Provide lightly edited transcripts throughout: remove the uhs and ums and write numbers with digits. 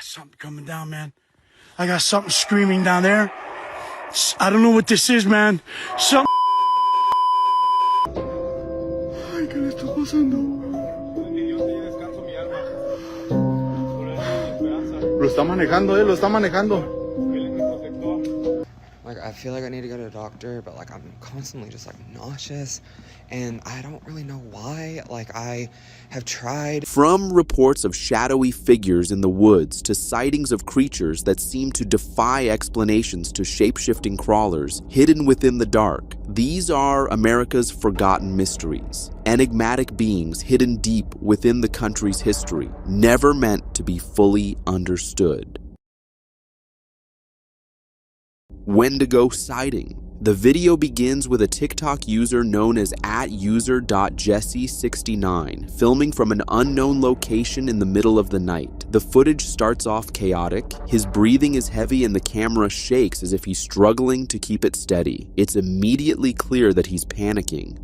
got something coming down, man. I got something screaming down there. I don't know what this is, man. Something. Ay, ¿qué le está pasando? Lo está manejando, lo está manejando. Like, I feel like I need to go to a doctor, but like I'm constantly just like nauseous, and I don't really know why. Like, I have tried. From reports of shadowy figures in the woods to sightings of creatures that seem to defy explanations to shape-shifting crawlers hidden within the dark, these are America's forgotten mysteries. Enigmatic beings hidden deep within the country's history, never meant to be fully understood. Wendigo sighting. The video begins with a TikTok user known as @user.jesse69 filming from an unknown location in the middle of the night. The footage starts off chaotic. His breathing is heavy and the camera shakes as if he's struggling to keep it steady. It's immediately clear that he's panicking.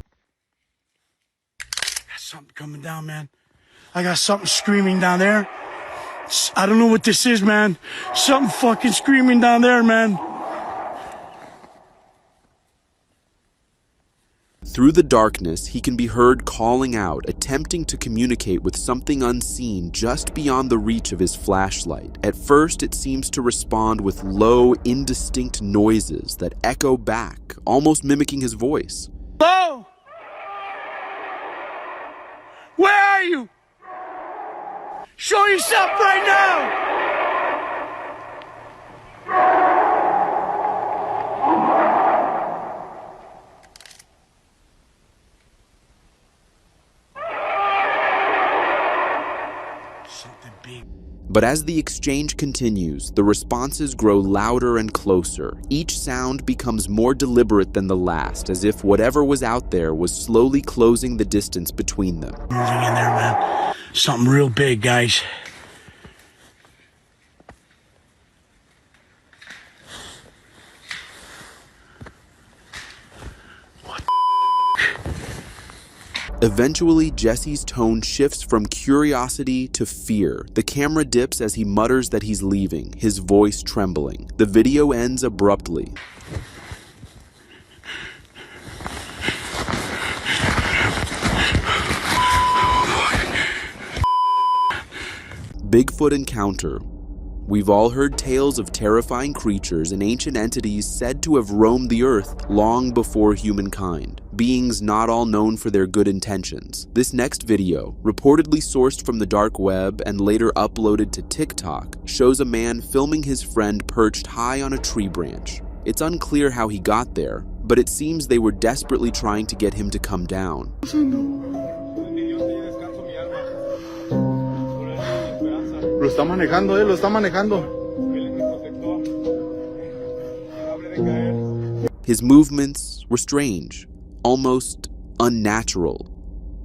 Got something coming down, man. I got something screaming down there. I don't know what this is, man. Something fucking screaming down there, man. Through the darkness, he can be heard calling out, attempting to communicate with something unseen just beyond the reach of his flashlight. At first, it seems to respond with low, indistinct noises that echo back, almost mimicking his voice. Hello? Where are you? Show yourself right now! But as the exchange continues, the responses grow louder and closer. Each sound becomes more deliberate than the last, as if whatever was out there was slowly closing the distance between them. Moving in there, man. Something real big, guys. Eventually, Jesse's tone shifts from curiosity to fear. The camera dips as he mutters that he's leaving, his voice trembling. The video ends abruptly. Bigfoot encounter. We've all heard tales of terrifying creatures and ancient entities said to have roamed the earth long before humankind, beings not all known for their good intentions. This next video, reportedly sourced from the dark web and later uploaded to TikTok, shows a man filming his friend perched high on a tree branch. It's unclear how he got there, but it seems they were desperately trying to get him to come down. Lo está manejando, lo está manejando. His movements were strange, almost unnatural,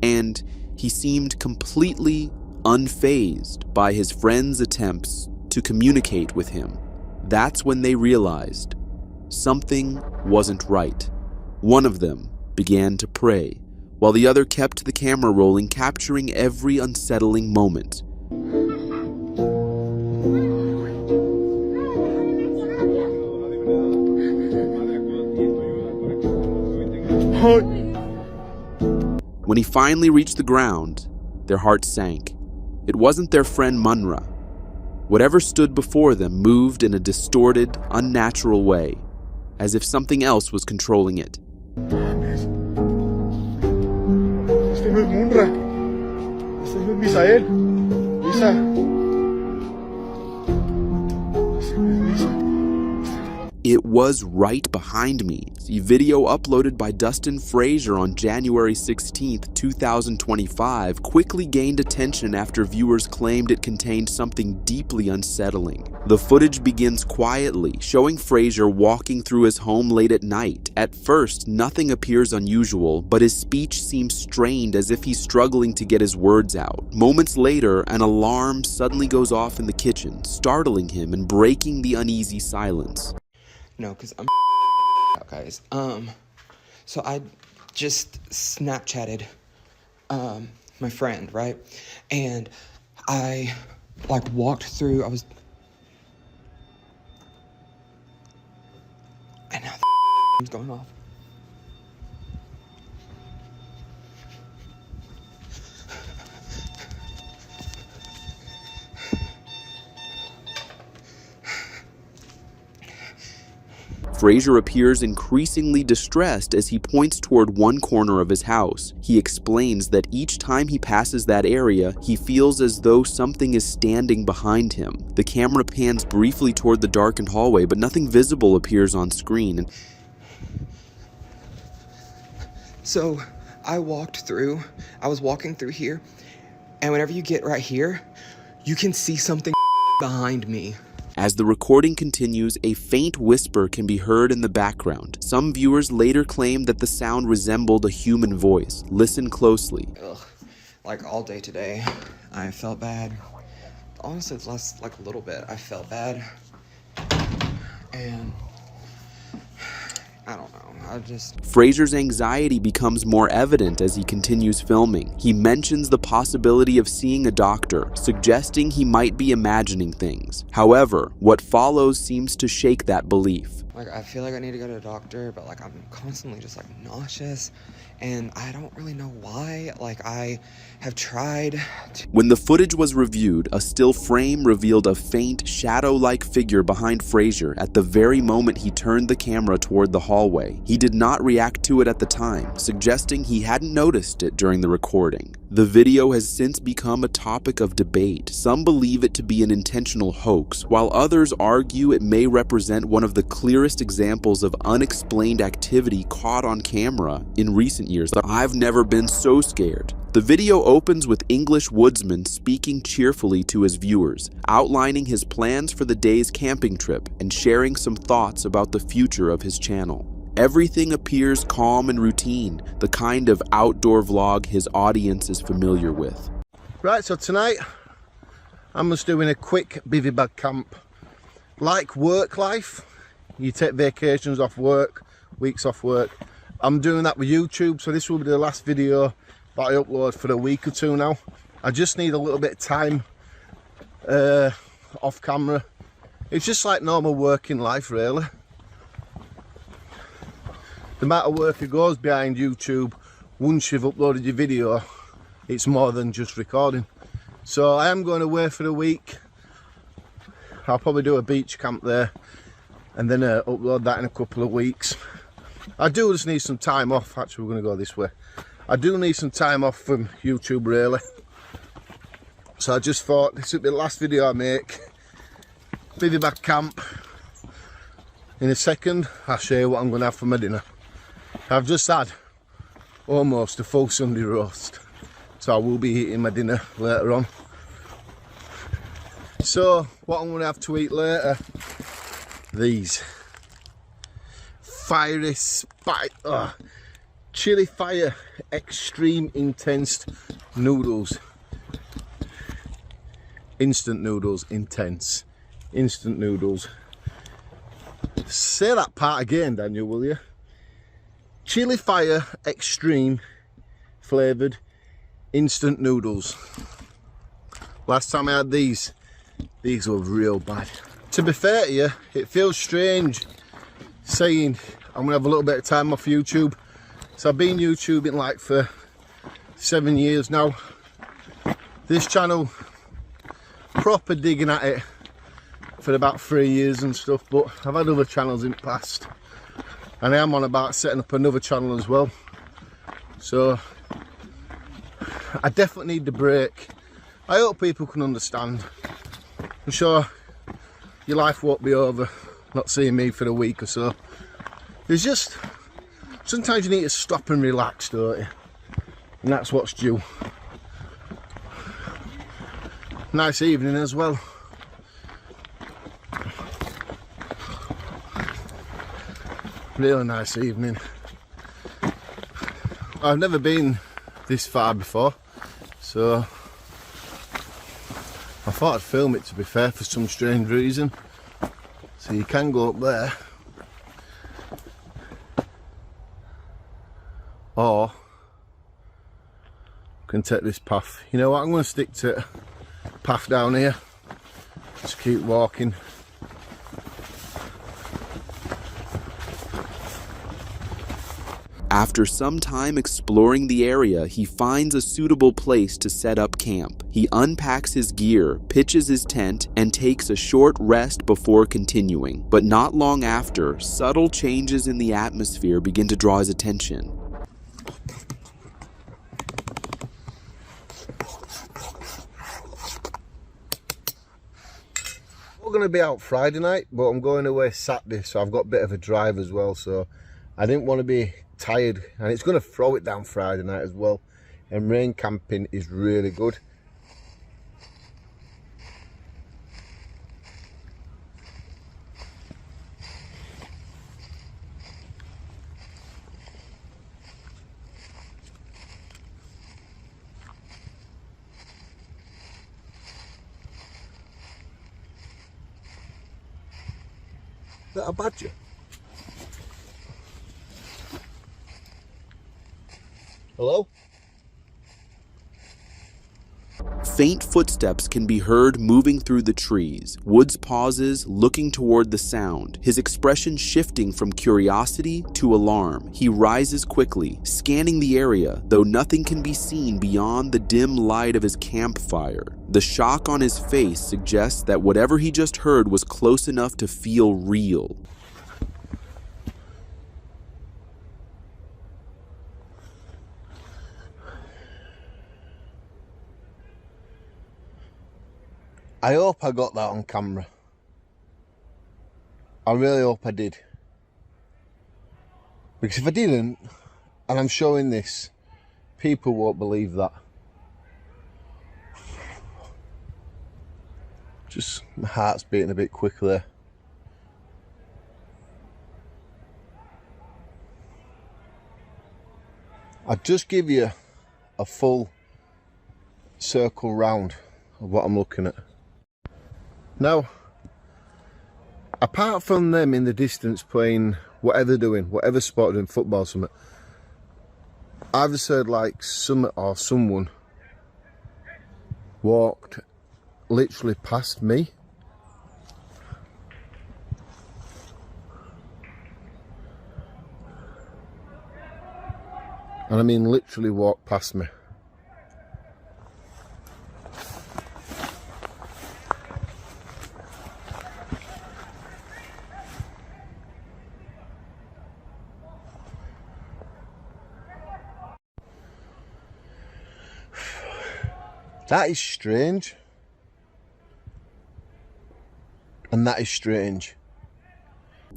and he seemed completely unfazed by his friend's attempts to communicate with him. That's when they realized something wasn't right. One of them began to pray, while the other kept the camera rolling, capturing every unsettling moment. When he finally reached the ground, their hearts sank. It wasn't their friend Munra. Whatever stood before them moved in a distorted, unnatural way, as if something else was controlling it. Este no es Munra. Este no es Misael. Lisa. Este no es Lisa. It was right behind me. The video uploaded by Dustin Frazier on January 16, 2025 quickly gained attention after viewers claimed it contained something deeply unsettling. The footage begins quietly, showing Frazier walking through his home late at night. At first, nothing appears unusual, but his speech seems strained as if he's struggling to get his words out. Moments later, an alarm suddenly goes off in the kitchen, startling him and breaking the uneasy silence. No, because I'm out, guys. So I just Snapchatted my friend, right? And I walked through, I was It's going off. Fraser appears increasingly distressed as he points toward one corner of his house. He explains that each time he passes that area, he feels as though something is standing behind him. The camera pans briefly toward the darkened hallway, but nothing visible appears on screen. So I was walking through here, and whenever you get right here, you can see something behind me. As the recording continues, a faint whisper can be heard in the background. Some viewers later claim that the sound resembled a human voice. Listen closely. Ugh. Like all day today, I felt bad. Honestly, it's less like a little bit. I felt bad. And I don't know. Fraser's anxiety becomes more evident as he continues filming. He mentions the possibility of seeing a doctor, suggesting he might be imagining things. However, what follows seems to shake that belief. Like, I feel like I need to go to a doctor, but like I'm constantly just like nauseous, and I don't really know why. Like, I have tried to... When the footage was reviewed, a still frame revealed a faint, shadow-like figure behind Fraser at the very moment he turned the camera toward the hallway. He did not react to it at the time, suggesting he hadn't noticed it during the recording. The video has since become a topic of debate. Some believe it to be an intentional hoax, while others argue it may represent one of the clearest examples of unexplained activity caught on camera in recent years. I've never been so scared. The video opens with English woodsman speaking cheerfully to his viewers, outlining his plans for the day's camping trip and sharing some thoughts about the future of his channel. Everything appears calm and routine, the kind of outdoor vlog his audience is familiar with. Right, so tonight I'm just doing a quick bivvy bag camp. Like work life, you take vacations off work, weeks off work. I'm doing that with YouTube, so this will be the last video that I upload for a week or two now. I just need a little bit of time off camera. It's just like normal working life, really. The amount of work that goes behind YouTube, once you've uploaded your video, it's more than just recording. So I am going away for a week. I'll probably do a beach camp there and then upload that in a couple of weeks. I do just need some time off. Actually, we're going to go this way. I do need some time off from YouTube, really. So I just thought this would be the last video I make. Bivvy bag camp. In a second, I'll show you what I'm going to have for my dinner. I've just had almost a full Sunday roast, so I will be eating my dinner later on. So what I'm going to have to eat later, these fiery chili fire extreme intense noodles. Instant noodles, intense. Instant noodles. Say that part again, Daniel, will you? Chili fire extreme flavoured instant noodles. Last time I had these were real bad. To be fair to you, it feels strange saying I'm gonna have a little bit of time off YouTube. So I've been YouTubing like for 7 years now. This channel, proper digging at it for about 3 years and stuff, but I've had other channels in the past. And I am on about setting up another channel as well. So I definitely need the break. I hope people can understand. I'm sure your life won't be over not seeing me for a week or so. There's just, sometimes you need to stop and relax, don't you? And that's what's due. Nice evening as well. Really nice evening. I've never been this far before, so I thought I'd film it, to be fair, for some strange reason. So you can go up there, or you can take this path. You know what, I'm going to stick to path down here. Just keep walking. After some time exploring the area, he finds a suitable place to set up camp. He unpacks his gear, pitches his tent, and takes a short rest before continuing. But not long after, subtle changes in the atmosphere begin to draw his attention. We're going to be out Friday night, but I'm going away Saturday, so I've got a bit of a drive as well, so I didn't want to be tired, and it's going to throw it down Friday night as well, and rain camping is really good. Is that a badger? Hello? Faint footsteps can be heard moving through the trees. Woods pauses, looking toward the sound, his expression shifting from curiosity to alarm. He rises quickly, scanning the area, though nothing can be seen beyond the dim light of his campfire. The shock on his face suggests that whatever he just heard was close enough to feel real. I hope I got that on camera. I really hope I did. Because if I didn't, and I'm showing this, people won't believe that. Just my heart's beating a bit quickly. I'll just give you a full circle round of what I'm looking at. Now, apart from them in the distance playing whatever they're doing, whatever sport doing, football or something, I've just heard like something or someone walked literally past me. And I mean literally walked past me. That is strange. And that is strange.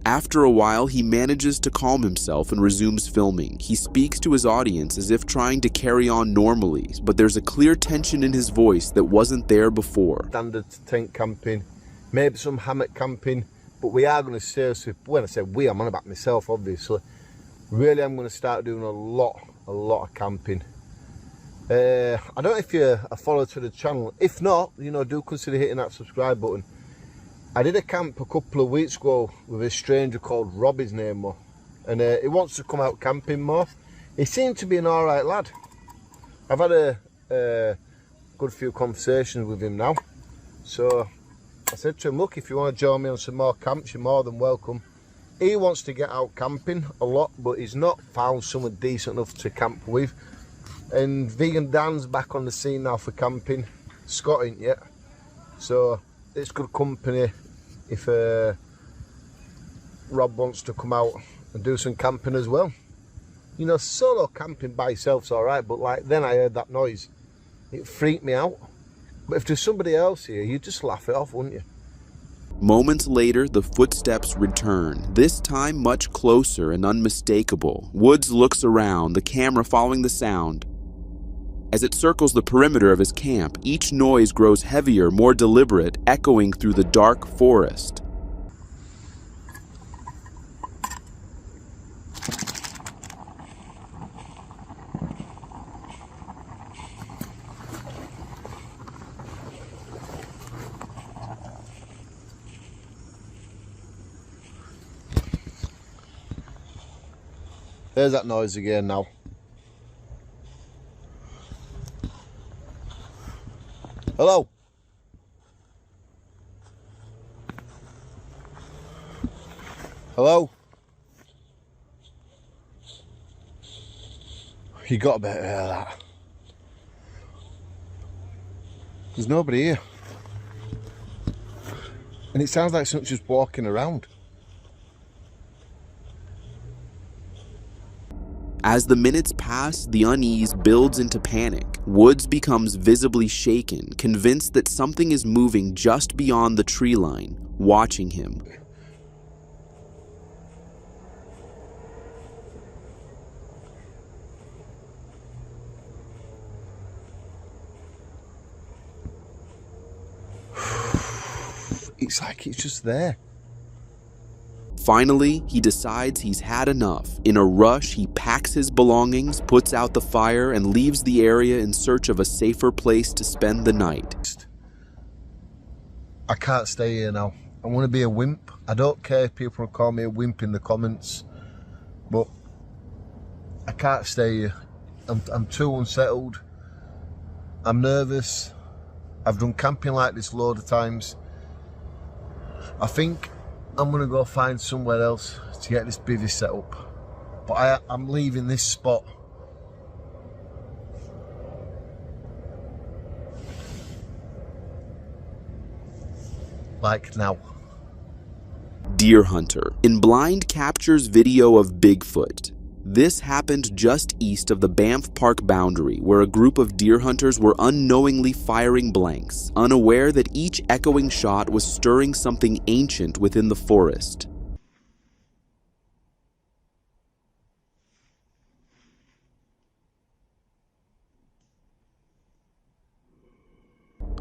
After a while, he manages to calm himself and resumes filming. He speaks to his audience as if trying to carry on normally, but there's a clear tension in his voice that wasn't there before. Standard tent camping, maybe some hammock camping, but we are going to seriously, when I say we, I'm on about myself obviously, really I'm going to start doing a lot of camping. I don't know if you're a follower to the channel. If not, you know, do consider hitting that subscribe button. I did a camp a couple of weeks ago with a stranger called Rob, his name was, and he wants to come out camping more. He seemed to be an alright lad. I've had a good few conversations with him now, so I said to him, look, if you want to join me on some more camps, you're more than welcome. He wants to get out camping a lot, but he's not found someone decent enough to camp with. And Vegan Dan's back on the scene now for camping. Scott ain't yet, so it's good company if Rob wants to come out and do some camping as well. You know, solo camping by yourself's alright, but like then I heard that noise, it freaked me out. But if there's somebody else here, you'd just laugh it off, wouldn't you? Moments later, the footsteps return, this time much closer and unmistakable. Woods looks around, the camera following the sound. As it circles the perimeter of his camp, each noise grows heavier, more deliberate, echoing through the dark forest. There's that noise again now. Hello? Hello? You got a bit of that. There's nobody here. And it sounds like something's just walking around. As the minutes pass, the unease builds into panic. Woods becomes visibly shaken, convinced that something is moving just beyond the tree line, watching him. It's like it's just there. Finally, he decides he's had enough. In a rush, he packs his belongings, puts out the fire, and leaves the area in search of a safer place to spend the night. I can't stay here now. I want to be a wimp. I don't care if people call me a wimp in the comments, but I can't stay here. I'm too unsettled. I'm nervous. I've done camping like this loads of times. I think I'm gonna go find somewhere else to get this bivvy set up. But I'm leaving this spot. Like now. Deer hunter. In blind captures video of Bigfoot. This happened just east of the Banff Park boundary, where a group of deer hunters were unknowingly firing blanks, unaware that each echoing shot was stirring something ancient within the forest.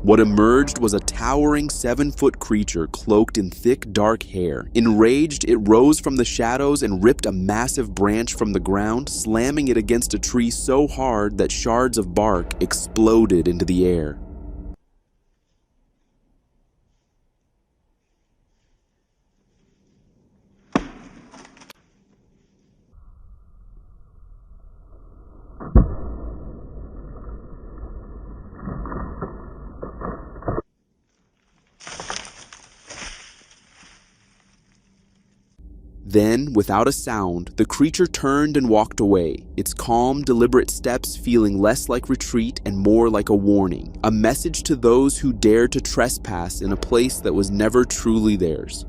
What emerged was a towering 7-foot creature cloaked in thick, dark hair. Enraged, it rose from the shadows and ripped a massive branch from the ground, slamming it against a tree so hard that shards of bark exploded into the air. Then, without a sound, the creature turned and walked away, its calm, deliberate steps feeling less like retreat and more like a warning, a message to those who dare to trespass in a place that was never truly theirs.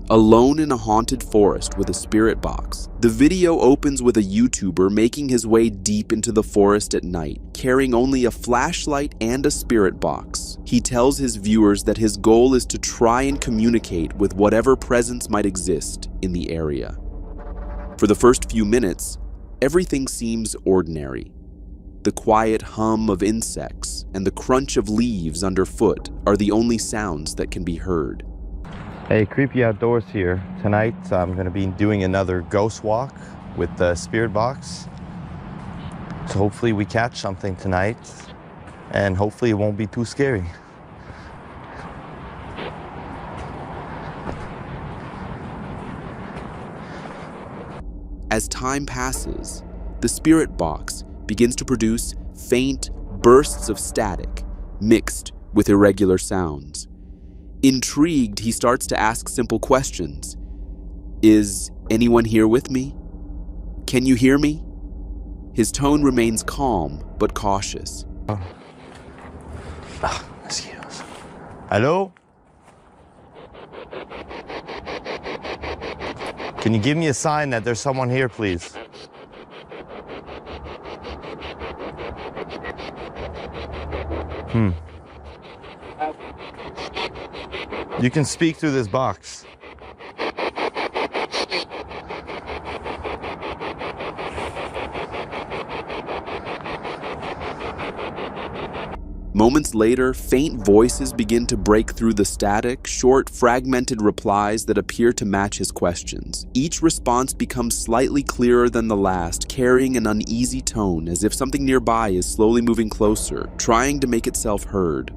Alone in a haunted forest with a spirit box. The video opens with a YouTuber making his way deep into the forest at night, carrying only a flashlight and a spirit box. He tells his viewers that his goal is to try and communicate with whatever presence might exist in the area. For the first few minutes, everything seems ordinary. The quiet hum of insects and the crunch of leaves underfoot are the only sounds that can be heard. Hey, creepy outdoors here. Tonight I'm going to be doing another ghost walk with the spirit box. So hopefully we catch something tonight and hopefully it won't be too scary. As time passes, the spirit box begins to produce faint bursts of static mixed with irregular sounds. Intrigued, he starts to ask simple questions. Is anyone here with me? Can you hear me? His tone remains calm but cautious. Mosquitoes. Hello? Can you give me a sign that there's someone here, please? You can speak through this box. Moments later, faint voices begin to break through the static, short, fragmented replies that appear to match his questions. Each response becomes slightly clearer than the last, carrying an uneasy tone, as if something nearby is slowly moving closer, trying to make itself heard.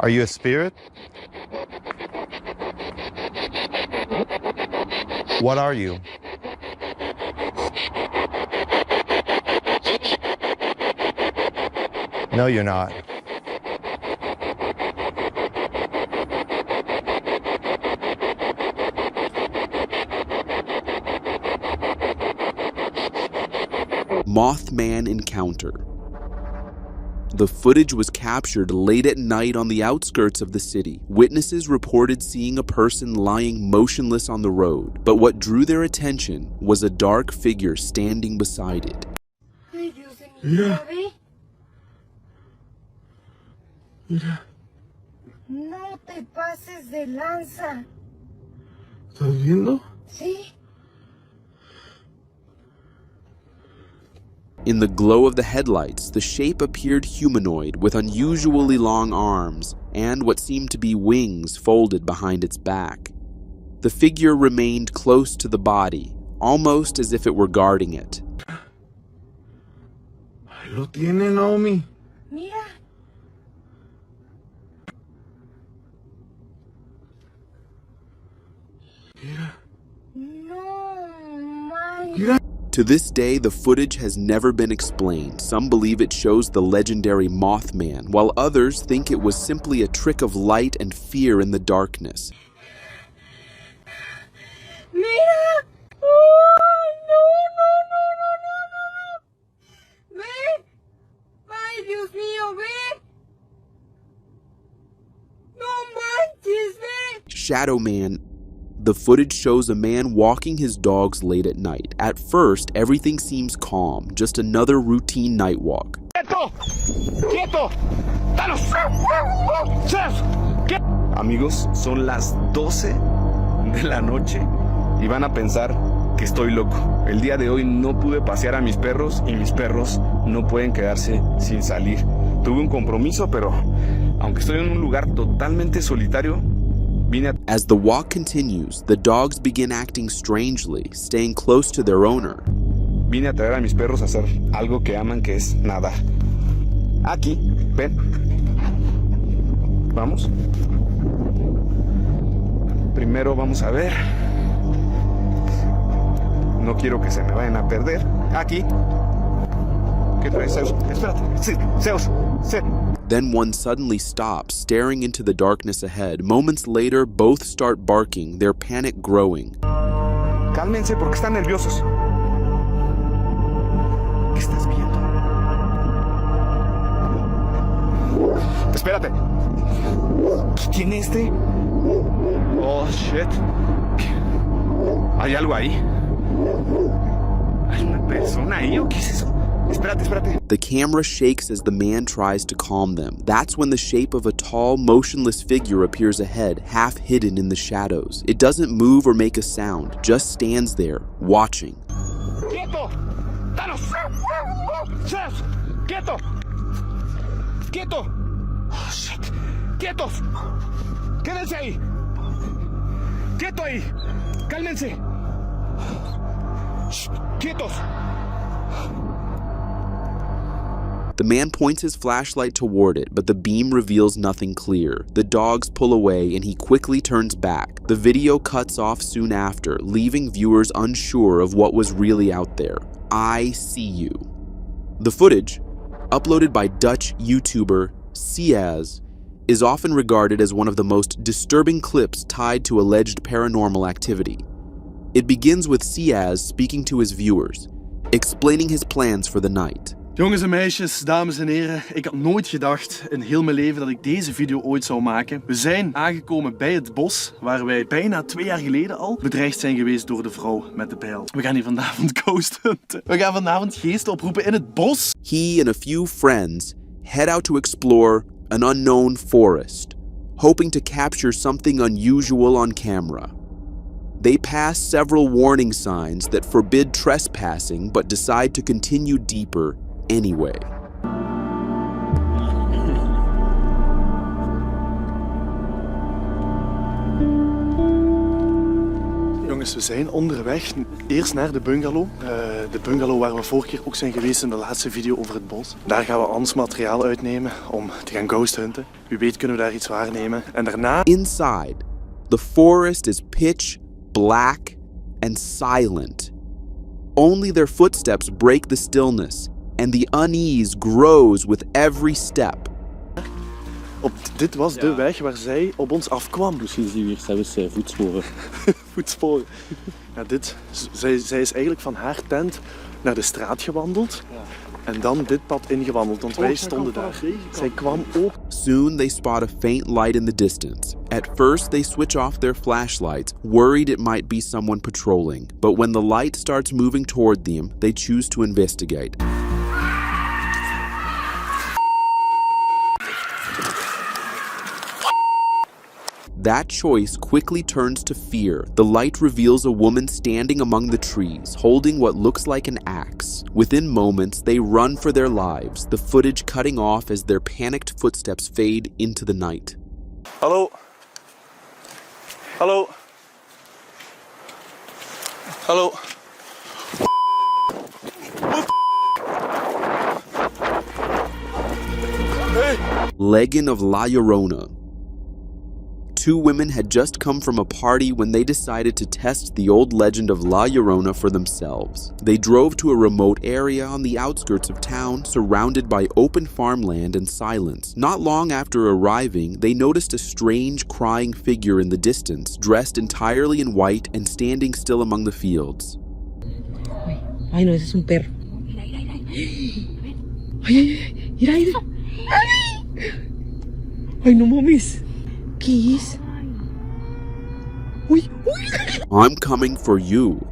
Are you a spirit? What are you? No, you're not. Mothman encounter. The footage was captured late at night on the outskirts of the city. Witnesses reported seeing a person lying motionless on the road, but what drew their attention was a dark figure standing beside it. Mira. Mira. No te pases de lanza. ¿Estás viendo? Sí. In the glow of the headlights, the shape appeared humanoid with unusually long arms and what seemed to be wings folded behind its back. The figure remained close to the body, almost as if it were guarding it. Ahí lo tiene, Naomi. Mira. Mira. No, man. Mira. To this day, the footage has never been explained. Some believe it shows the legendary Mothman, while others think it was simply a trick of light and fear in the darkness. Mira. Oh, no, no, no, no, no, no, no. Ve. Ay, Dios mío, ve. No manches, ve. Shadow Man. The footage shows a man walking his dogs late at night. At first, everything seems calm, just another routine night walk. ¡Quieto! ¡Quieto! ¡Danos! ¡Chef! Amigos, son las 12 de la noche y van a pensar que estoy loco. El día de hoy no pude pasear a mis perros y mis perros no pueden quedarse sin salir. Tuve un compromiso, pero aunque estoy en un lugar totalmente solitario, As the walk continues, the dogs begin acting strangely, staying close to their owner. Vine a traer a mis perros a hacer algo que aman, que es nadar. Aquí, ven. Vamos. Primero vamos a ver. No quiero que se me vayan a perder. Aquí. ¿Qué traes, Zeus? Espérate. Sí, Zeus. Sí. Then one suddenly stops, staring into the darkness ahead. Moments later, both start barking, their panic growing. Cálmense porque están nerviosos. ¿Qué estás viendo? Espérate. ¿Qué tiene este? Oh, shit. ¿Hay algo ahí? ¿Hay una persona ahí o qué es eso? Espérate, espérate. The camera shakes as the man tries to calm them. That's when the shape of a tall, motionless figure appears ahead, half hidden in the shadows. It doesn't move or make a sound, just stands there, watching. ¡Quieto! ¡Danos! ¡Chef! ¡Quieto! ¡Quieto! Oh, shit. ¡Quietos! ¡Quédense ahí! ¡Quieto ahí! ¡Cálmense! Shh. ¡Quietos! The man points his flashlight toward it, but the beam reveals nothing clear. The dogs pull away and he quickly turns back. The video cuts off soon after, leaving viewers unsure of what was really out there. I see you. The footage, uploaded by Dutch YouTuber SCARIEST, is often regarded as one of the most disturbing clips tied to alleged paranormal activity. It begins with SCARIEST speaking to his viewers, explaining his plans for the night. Jongens en meisjes, dames en heren, ik had nooit gedacht in heel mijn leven dat ik deze video ooit zou maken. We zijn aangekomen bij het bos, waar wij bijna 2 jaar geleden al bedreigd zijn geweest door de vrouw met de bijl. We gaan hier vanavond ghost hunten. We gaan vanavond geesten oproepen in het bos. He and a few friends head out to explore an unknown forest, hoping to capture something unusual on camera. They pass several warning signs that forbid trespassing, but decide to continue deeper anyway. Jongens, we zijn onderweg eerst naar de bungalow. De bungalow waar we vorige keer ook zijn geweest in de laatste video over het bos. Daar gaan we ons materiaal uitnemen om te gaan ghost hunten. Wie weet kunnen we daar iets waarnemen. En daarna... Inside, the forest is pitch black and silent. Only their footsteps break the stillness, and the unease grows with every step. Dit was de weg waar zij op ons afkwam. Misschien zien we hier zelfs voetsporen. Voetsporen. Ja, zij is eigenlijk van haar tent naar de straat gewandeld. En dan dit pad ingewandeld, want wij stonden daar. Zij kwam ook. Soon they spot a faint light in the distance. At first they switch off their flashlights, worried it might be someone patrolling. But when the light starts moving toward them, they choose to investigate. That choice quickly turns to fear. The light reveals a woman standing among the trees, holding what looks like an axe. Within moments, they run for their lives, the footage cutting off as their panicked footsteps fade into the night. Hallo. Hallo. Hallo. Hey. Legend of La Llorona. Two women had just come from a party when they decided to test the old legend of La Llorona for themselves. They drove to a remote area on the outskirts of town, surrounded by open farmland and silence. Not long after arriving, they noticed a strange, crying figure in the distance, dressed entirely in white and standing still among the fields. Ay, no, ese es un perro. Ay, mira, mira. Ay, no mames. ¿Qué es? Uy, uy. I'm coming for you.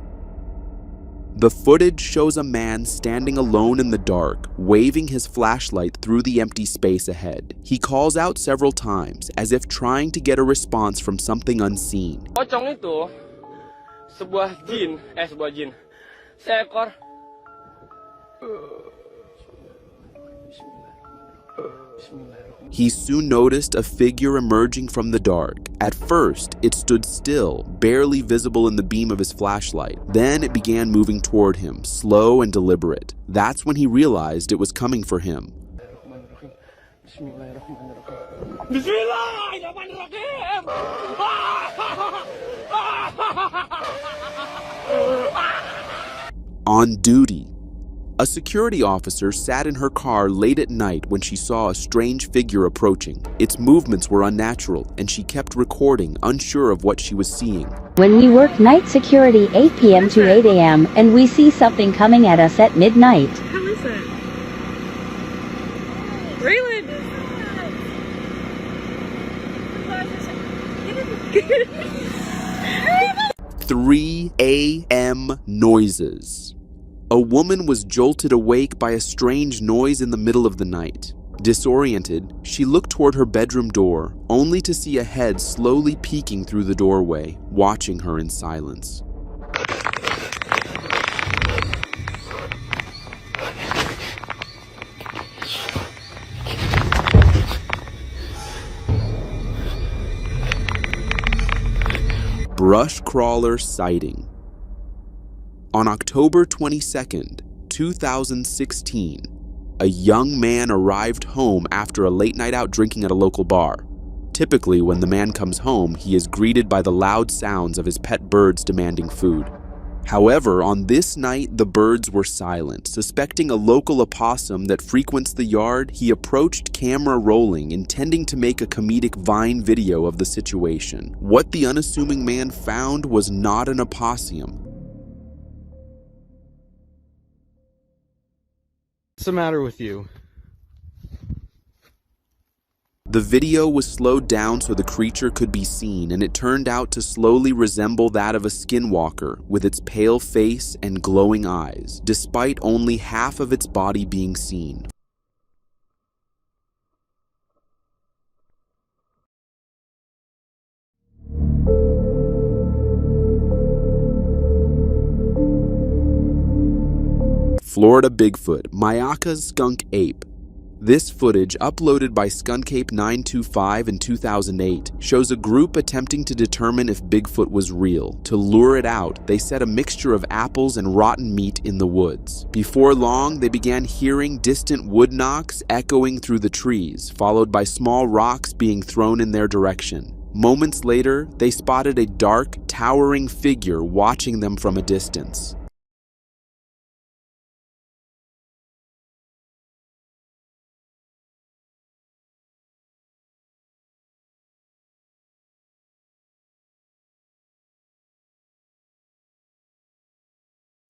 The footage shows a man standing alone in the dark, waving his flashlight through the empty space ahead. He calls out several times, as if trying to get a response from something unseen. Pocong itu sebuah jin, seekor. He soon noticed a figure emerging from the dark. At first, it stood still, barely visible in the beam of his flashlight. Then it began moving toward him, slow and deliberate. That's when he realized it was coming for him. On duty. A security officer sat in her car late at night when she saw a strange figure approaching. Its movements were unnatural, and she kept recording, unsure of what she was seeing. When we work night security 8 p.m. to 8 a.m. and we see something coming at us at midnight. How is that? Raylan! 3 a.m. noises. A woman was jolted awake by a strange noise in the middle of the night. Disoriented, she looked toward her bedroom door, only to see a head slowly peeking through the doorway, watching her in silence. Brush crawler sighting. On October 22nd, 2016, a young man arrived home after a late night out drinking at a local bar. Typically, when the man comes home, he is greeted by the loud sounds of his pet birds demanding food. However, on this night, the birds were silent. Suspecting a local opossum that frequents the yard, he approached camera rolling, intending to make a comedic Vine video of the situation. What the unassuming man found was not an opossum. What's the matter with you? The video was slowed down so the creature could be seen, and it turned out to slowly resemble that of a skinwalker, with its pale face and glowing eyes, despite only half of its body being seen. Florida Bigfoot, Mayaka's skunk ape. This footage, uploaded by SkunkApe925 in 2008, shows a group attempting to determine if Bigfoot was real. To lure it out, they set a mixture of apples and rotten meat in the woods. Before long, they began hearing distant wood knocks echoing through the trees, followed by small rocks being thrown in their direction. Moments later, they spotted a dark, towering figure watching them from a distance.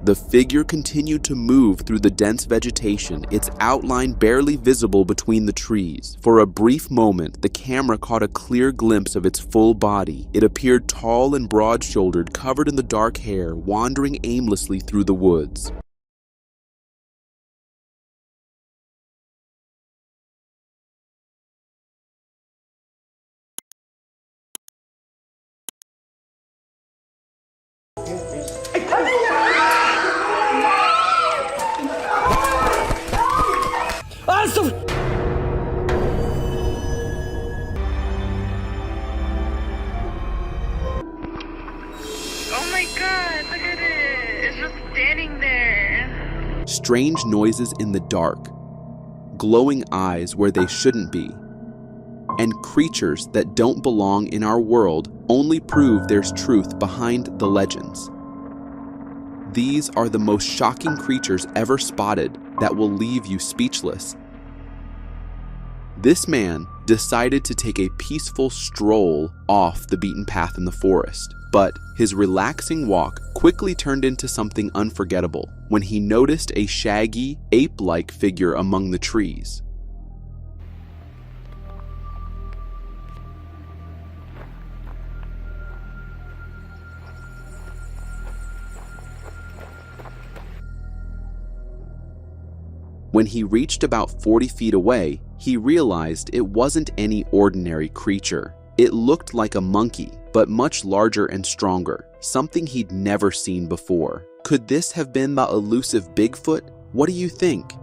The figure continued to move through the dense vegetation, its outline barely visible between the trees. For a brief moment, the camera caught a clear glimpse of its full body. It appeared tall and broad-shouldered, covered in the dark hair, wandering aimlessly through the woods. Oh my god, look at it. It's just standing there. Strange noises in the dark, glowing eyes where they shouldn't be, and creatures that don't belong in our world only prove there's truth behind the legends. These are the most shocking creatures ever spotted that will leave you speechless. This man decided to take a peaceful stroll off the beaten path in the forest, but his relaxing walk quickly turned into something unforgettable when he noticed a shaggy, ape-like figure among the trees. When he reached about 40 feet away, he realized it wasn't any ordinary creature. It looked like a monkey, but much larger and stronger, something he'd never seen before. Could this have been the elusive Bigfoot? What do you think?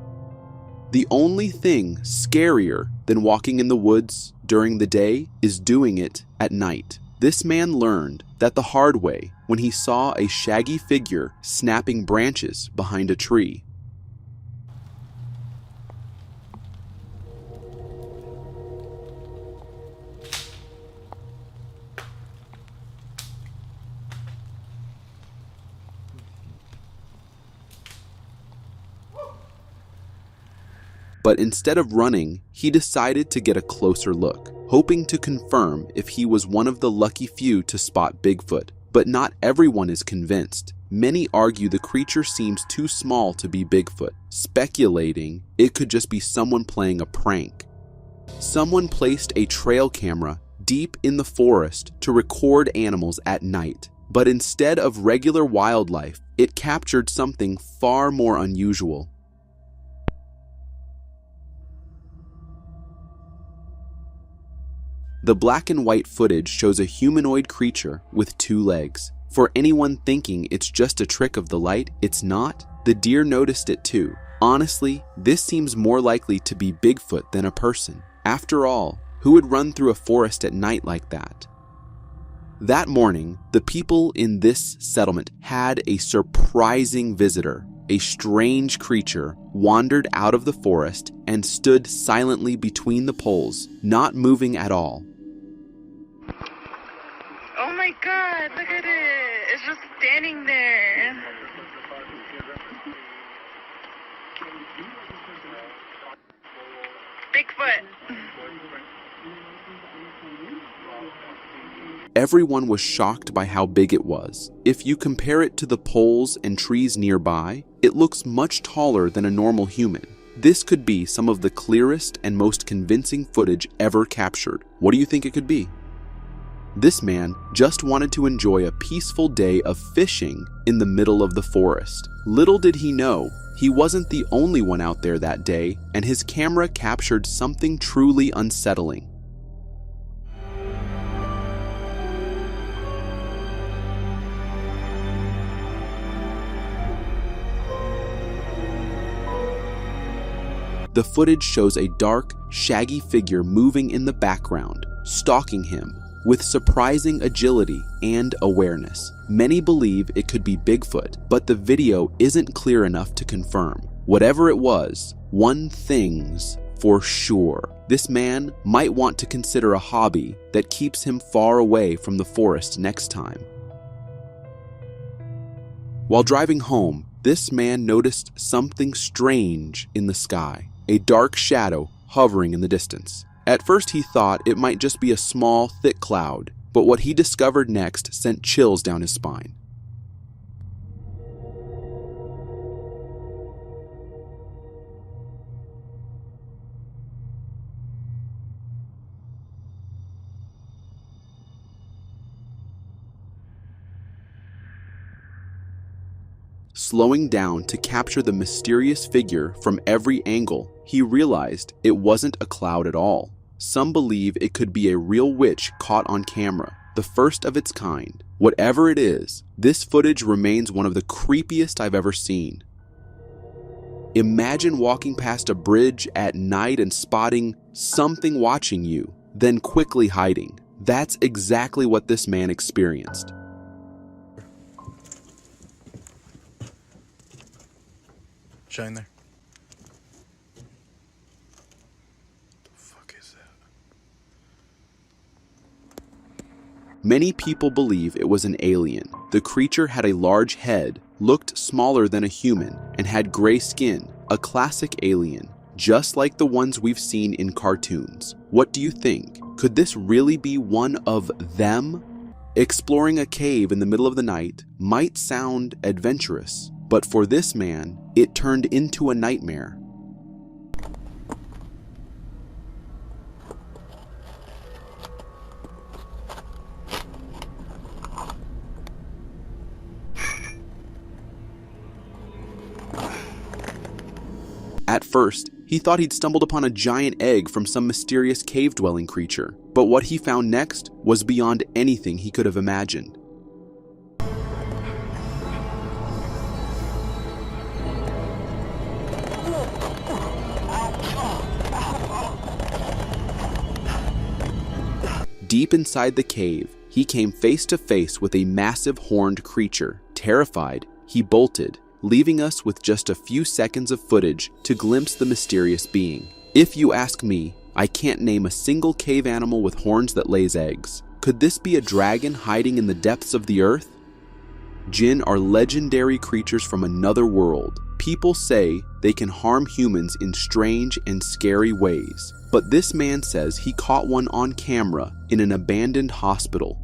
The only thing scarier than walking in the woods during the day is doing it at night. This man learned that the hard way when he saw a shaggy figure snapping branches behind a tree. But instead of running, he decided to get a closer look, hoping to confirm if he was one of the lucky few to spot Bigfoot. But not everyone is convinced. Many argue the creature seems too small to be Bigfoot, speculating it could just be someone playing a prank. Someone placed a trail camera deep in the forest to record animals at night, but instead of regular wildlife, it captured something far more unusual. The black and white footage shows a humanoid creature with 2 legs. For anyone thinking it's just a trick of the light, it's not. The deer noticed it too. Honestly, this seems more likely to be Bigfoot than a person. After all, who would run through a forest at night like that? That morning, the people in this settlement had a surprising visitor. A strange creature wandered out of the forest and stood silently between the poles, not moving at all. Oh my god, look at it. It's just standing there. Bigfoot. Everyone was shocked by how big it was. If you compare it to the poles and trees nearby, it looks much taller than a normal human. This could be some of the clearest and most convincing footage ever captured. What do you think it could be? This man just wanted to enjoy a peaceful day of fishing in the middle of the forest. Little did he know, he wasn't the only one out there that day, and his camera captured something truly unsettling. The footage shows a dark, shaggy figure moving in the background, stalking him with surprising agility and awareness. Many believe it could be Bigfoot, but the video isn't clear enough to confirm. Whatever it was, one thing's for sure. This man might want to consider a hobby that keeps him far away from the forest next time. While driving home, this man noticed something strange in the sky. A dark shadow hovering in the distance. At first he thought it might just be a small, thick cloud, but what he discovered next sent chills down his spine. slowing down to capture the mysterious figure from every angle. He realized it wasn't a cloud at all. Some believe it could be a real witch caught on camera, the first of its kind. Whatever it is, this footage remains one of the creepiest I've ever seen. Imagine walking past a bridge at night and spotting something watching you, then quickly hiding. That's exactly what this man experienced. Shine there. Many people believe it was an alien. The creature had a large head, looked smaller than a human, and had gray skin, a classic alien, just like the ones we've seen in cartoons. What do you think? Could this really be one of them? Exploring a cave in the middle of the night might sound adventurous, but for this man, it turned into a nightmare. At first, he thought he'd stumbled upon a giant egg from some mysterious cave-dwelling creature, but what he found next was beyond anything he could have imagined. Deep inside the cave, he came face to face with a massive horned creature. Terrified, he bolted, leaving us with just a few seconds of footage to glimpse the mysterious being. If you ask me, I can't name a single cave animal with horns that lays eggs. Could this be a dragon hiding in the depths of the earth? Jinn are legendary creatures from another world. People say they can harm humans in strange and scary ways, but this man says he caught one on camera in an abandoned hospital.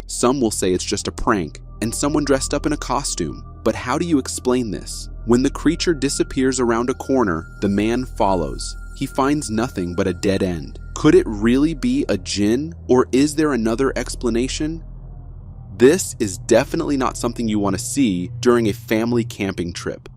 Some will say it's just a prank, and someone dressed up in a costume. But how do you explain this? When the creature disappears around a corner, the man follows. He finds nothing but a dead end. Could it really be a jinn, or is there another explanation? This is definitely not something you want to see during a family camping trip.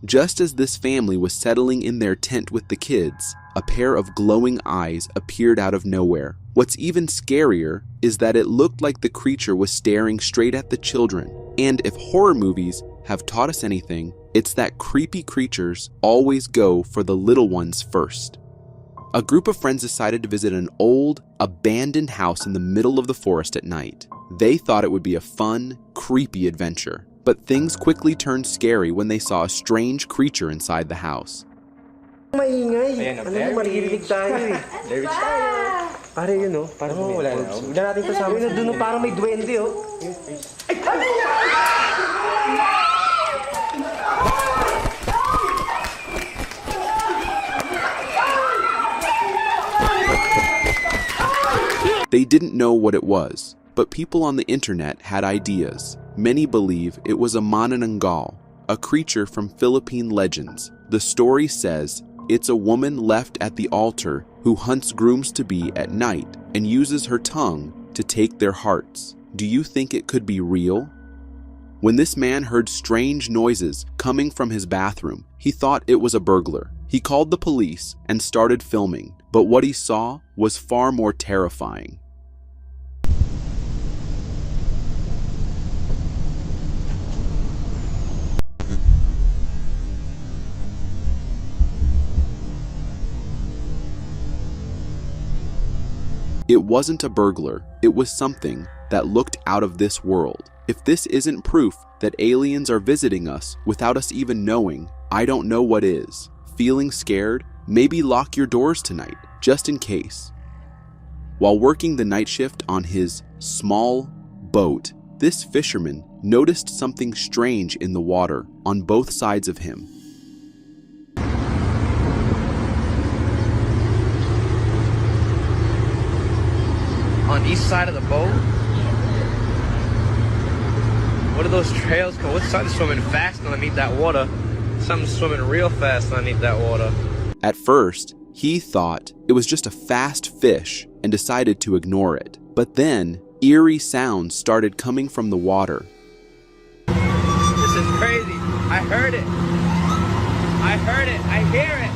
Just as this family was settling in their tent with the kids, a pair of glowing eyes appeared out of nowhere. What's even scarier is that it looked like the creature was staring straight at the children. And if horror movies have taught us anything, it's that creepy creatures always go for the little ones first. A group of friends decided to visit an old, abandoned house in the middle of the forest at night. They thought it would be a fun, creepy adventure. But things quickly turned scary when they saw a strange creature inside the house. Maingay. Ano mo, maririnig tayo eh. Lyrics tayo. Pare yun oh. Parang wala na. Huwag na natin kasama. Yun doon parang may duwende oh. They didn't know what it was, but people on the internet had ideas. Many believe it was a manananggal, a creature from Philippine legends. The story says it's a woman left at the altar who hunts grooms-to-be at night and uses her tongue to take their hearts. Do you think it could be real? When this man heard strange noises coming from his bathroom, he thought it was a burglar. He called the police and started filming, but what he saw was far more terrifying. It wasn't a burglar, it was something that looked out of this world. If this isn't proof that aliens are visiting us without us even knowing, I don't know what is. Feeling scared? Maybe lock your doors tonight, just in case. While working the night shift on his small boat, this fisherman noticed something strange in the water on both sides of him. on each side of the boat? What are those trails called? What's something swimming fast underneath that water? Something swimming real fast underneath that water. At first, he thought it was just a fast fish and decided to ignore it. But then, eerie sounds started coming from the water. This is crazy. I heard it. I heard it. I hear it.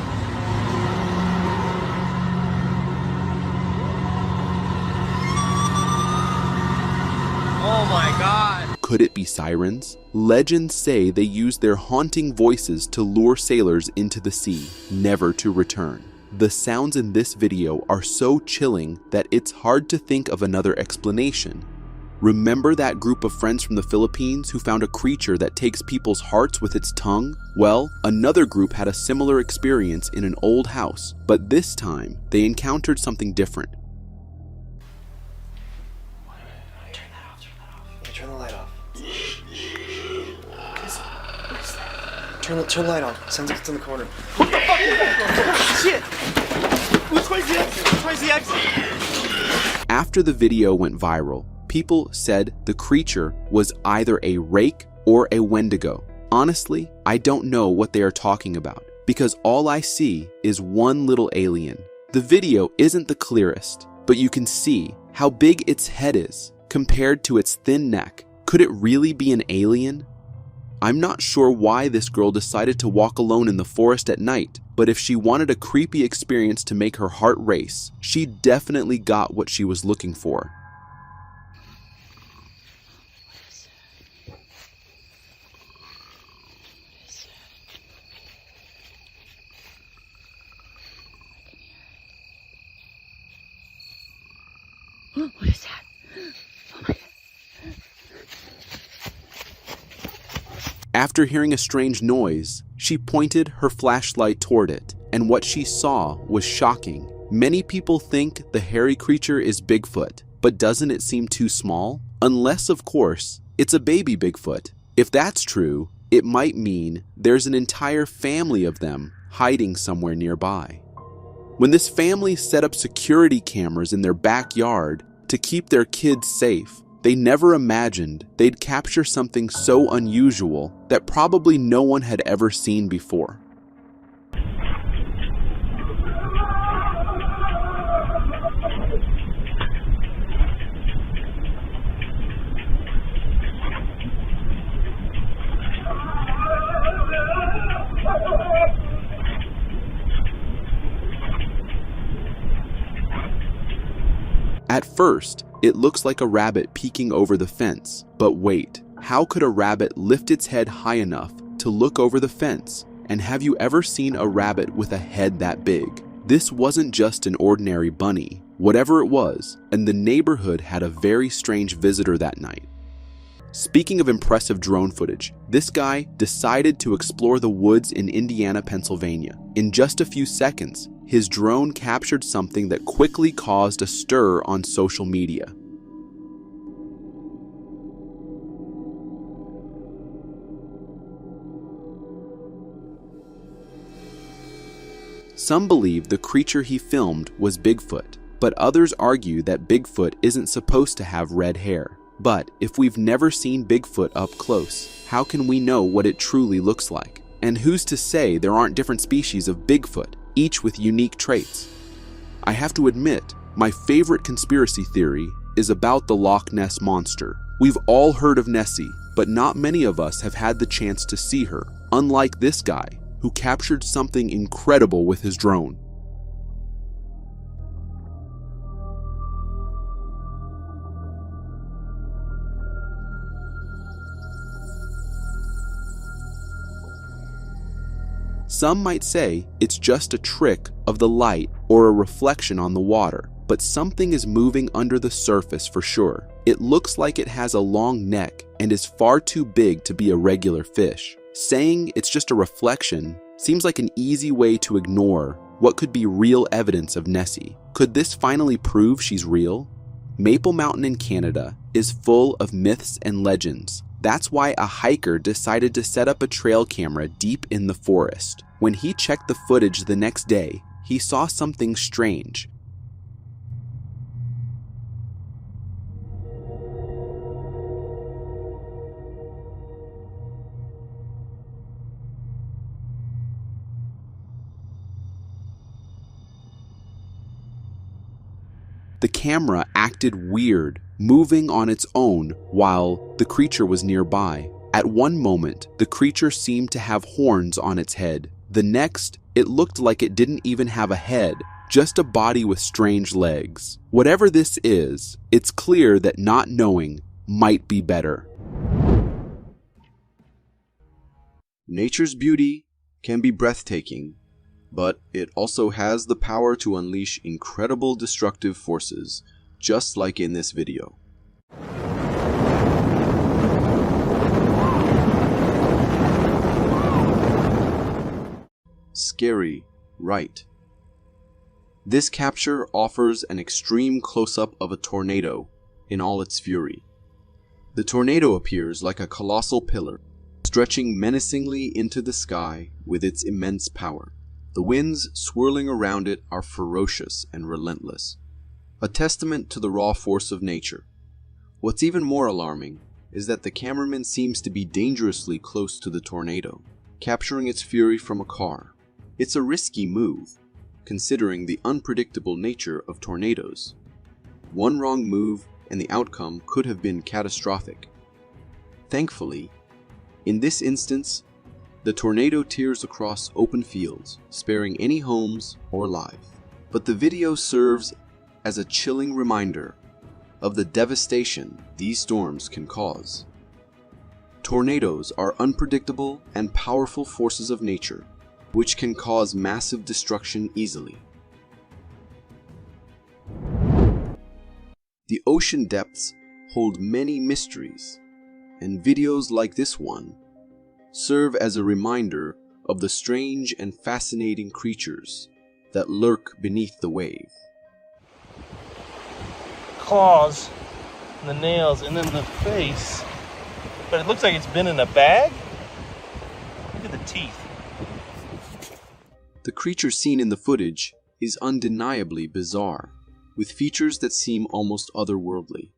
Oh my God. Could it be sirens? Legends say they use their haunting voices to lure sailors into the sea, never to return. The sounds in this video are so chilling that it's hard to think of another explanation. Remember that group of friends from the Philippines who found a creature that takes people's hearts with its tongue? Well, another group had a similar experience in an old house, but this time they encountered something different. Turn the light off. Turn the light on. Sounds like it's in the corner. What the fuck is that? Shit! Which way's the exit? Which way's the exit? After the video went viral, people said the creature was either a rake or a wendigo. Honestly, I don't know what they are talking about because all I see is one little alien. The video isn't the clearest, but you can see how big its head is compared to its thin neck. Could it really be an alien? I'm not sure why this girl decided to walk alone in the forest at night, but if she wanted a creepy experience to make her heart race, she definitely got what she was looking for. What is that? Oh my God. After hearing a strange noise, she pointed her flashlight toward it, and what she saw was shocking. Many people think the hairy creature is Bigfoot, but doesn't it seem too small? Unless, of course, it's a baby Bigfoot. If that's true, it might mean there's an entire family of them hiding somewhere nearby. When this family set up security cameras in their backyard to keep their kids safe, they never imagined they'd capture something so unusual that probably no one had ever seen before. At first, it looks like a rabbit peeking over the fence. But wait, how could a rabbit lift its head high enough to look over the fence? And have you ever seen a rabbit with a head that big? This wasn't just an ordinary bunny, whatever it was, and the neighborhood had a very strange visitor that night. Speaking of impressive drone footage, this guy decided to explore the woods in Indiana, Pennsylvania. In just a few seconds, his drone captured something that quickly caused a stir on social media. Some believe the creature he filmed was Bigfoot, but others argue that Bigfoot isn't supposed to have red hair. But if we've never seen Bigfoot up close, how can we know what it truly looks like? And who's to say there aren't different species of Bigfoot, each with unique traits? I have to admit, my favorite conspiracy theory is about the Loch Ness Monster. We've all heard of Nessie, but not many of us have had the chance to see her, unlike this guy, who captured something incredible with his drone. Some might say it's just a trick of the light or a reflection on the water, but something is moving under the surface for sure. It looks like it has a long neck and is far too big to be a regular fish. Saying it's just a reflection seems like an easy way to ignore what could be real evidence of Nessie. Could this finally prove she's real? Maple Mountain in Canada is full of myths and legends. That's why a hiker decided to set up a trail camera deep in the forest. When he checked the footage the next day, he saw something strange. The camera acted weird, moving on its own while the creature was nearby. At one moment, the creature seemed to have horns on its head. The next, it looked like it didn't even have a head, just a body with strange legs. Whatever this is, it's clear that not knowing might be better. Nature's beauty can be breathtaking, but it also has the power to unleash incredible destructive forces, just like in this video. Scary, right? This capture offers an extreme close-up of a tornado in all its fury. The tornado appears like a colossal pillar, stretching menacingly into the sky with its immense power. The winds swirling around it are ferocious and relentless, a testament to the raw force of nature. What's even more alarming is that the cameraman seems to be dangerously close to the tornado, capturing its fury from a car. It's a risky move, considering the unpredictable nature of tornadoes. One wrong move and the outcome could have been catastrophic. Thankfully, in this instance, the tornado tears across open fields, sparing any homes or life. But the video serves as a chilling reminder of the devastation these storms can cause. Tornadoes are unpredictable and powerful forces of nature, which can cause massive destruction easily. The ocean depths hold many mysteries, and videos like this one serve as a reminder of the strange and fascinating creatures that lurk beneath the wave. Claws, and the nails, and then the face. But it looks like it's been in a bag. Look at the teeth. The creature seen in the footage is undeniably bizarre, with features that seem almost otherworldly.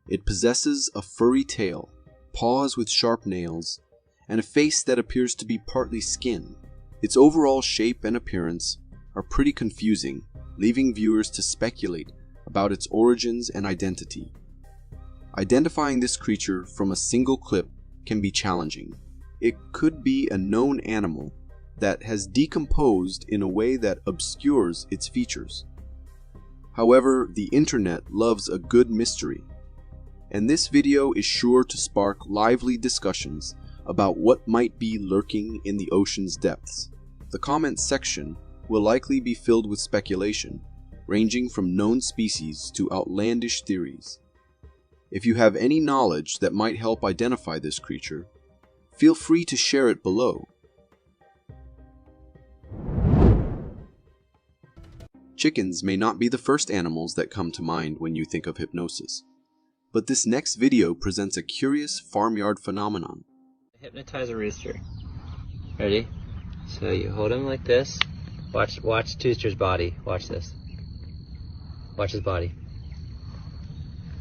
It possesses a furry tail, paws with sharp nails, and a face that appears to be partly skin. Its overall shape and appearance are pretty confusing, leaving viewers to speculate about its origins and identity. Identifying this creature from a single clip can be challenging. It could be a known animal that has decomposed in a way that obscures its features. However, the internet loves a good mystery, and this video is sure to spark lively discussions about what might be lurking in the ocean's depths. The comments section will likely be filled with speculation, ranging from known species to outlandish theories. If you have any knowledge that might help identify this creature, feel free to share it below. Chickens may not be the first animals that come to mind when you think of hypnosis, but this next video presents a curious farmyard phenomenon. Hypnotize a rooster. Ready? So you hold him like this. Watch Tooster's body. Watch this. Watch his body.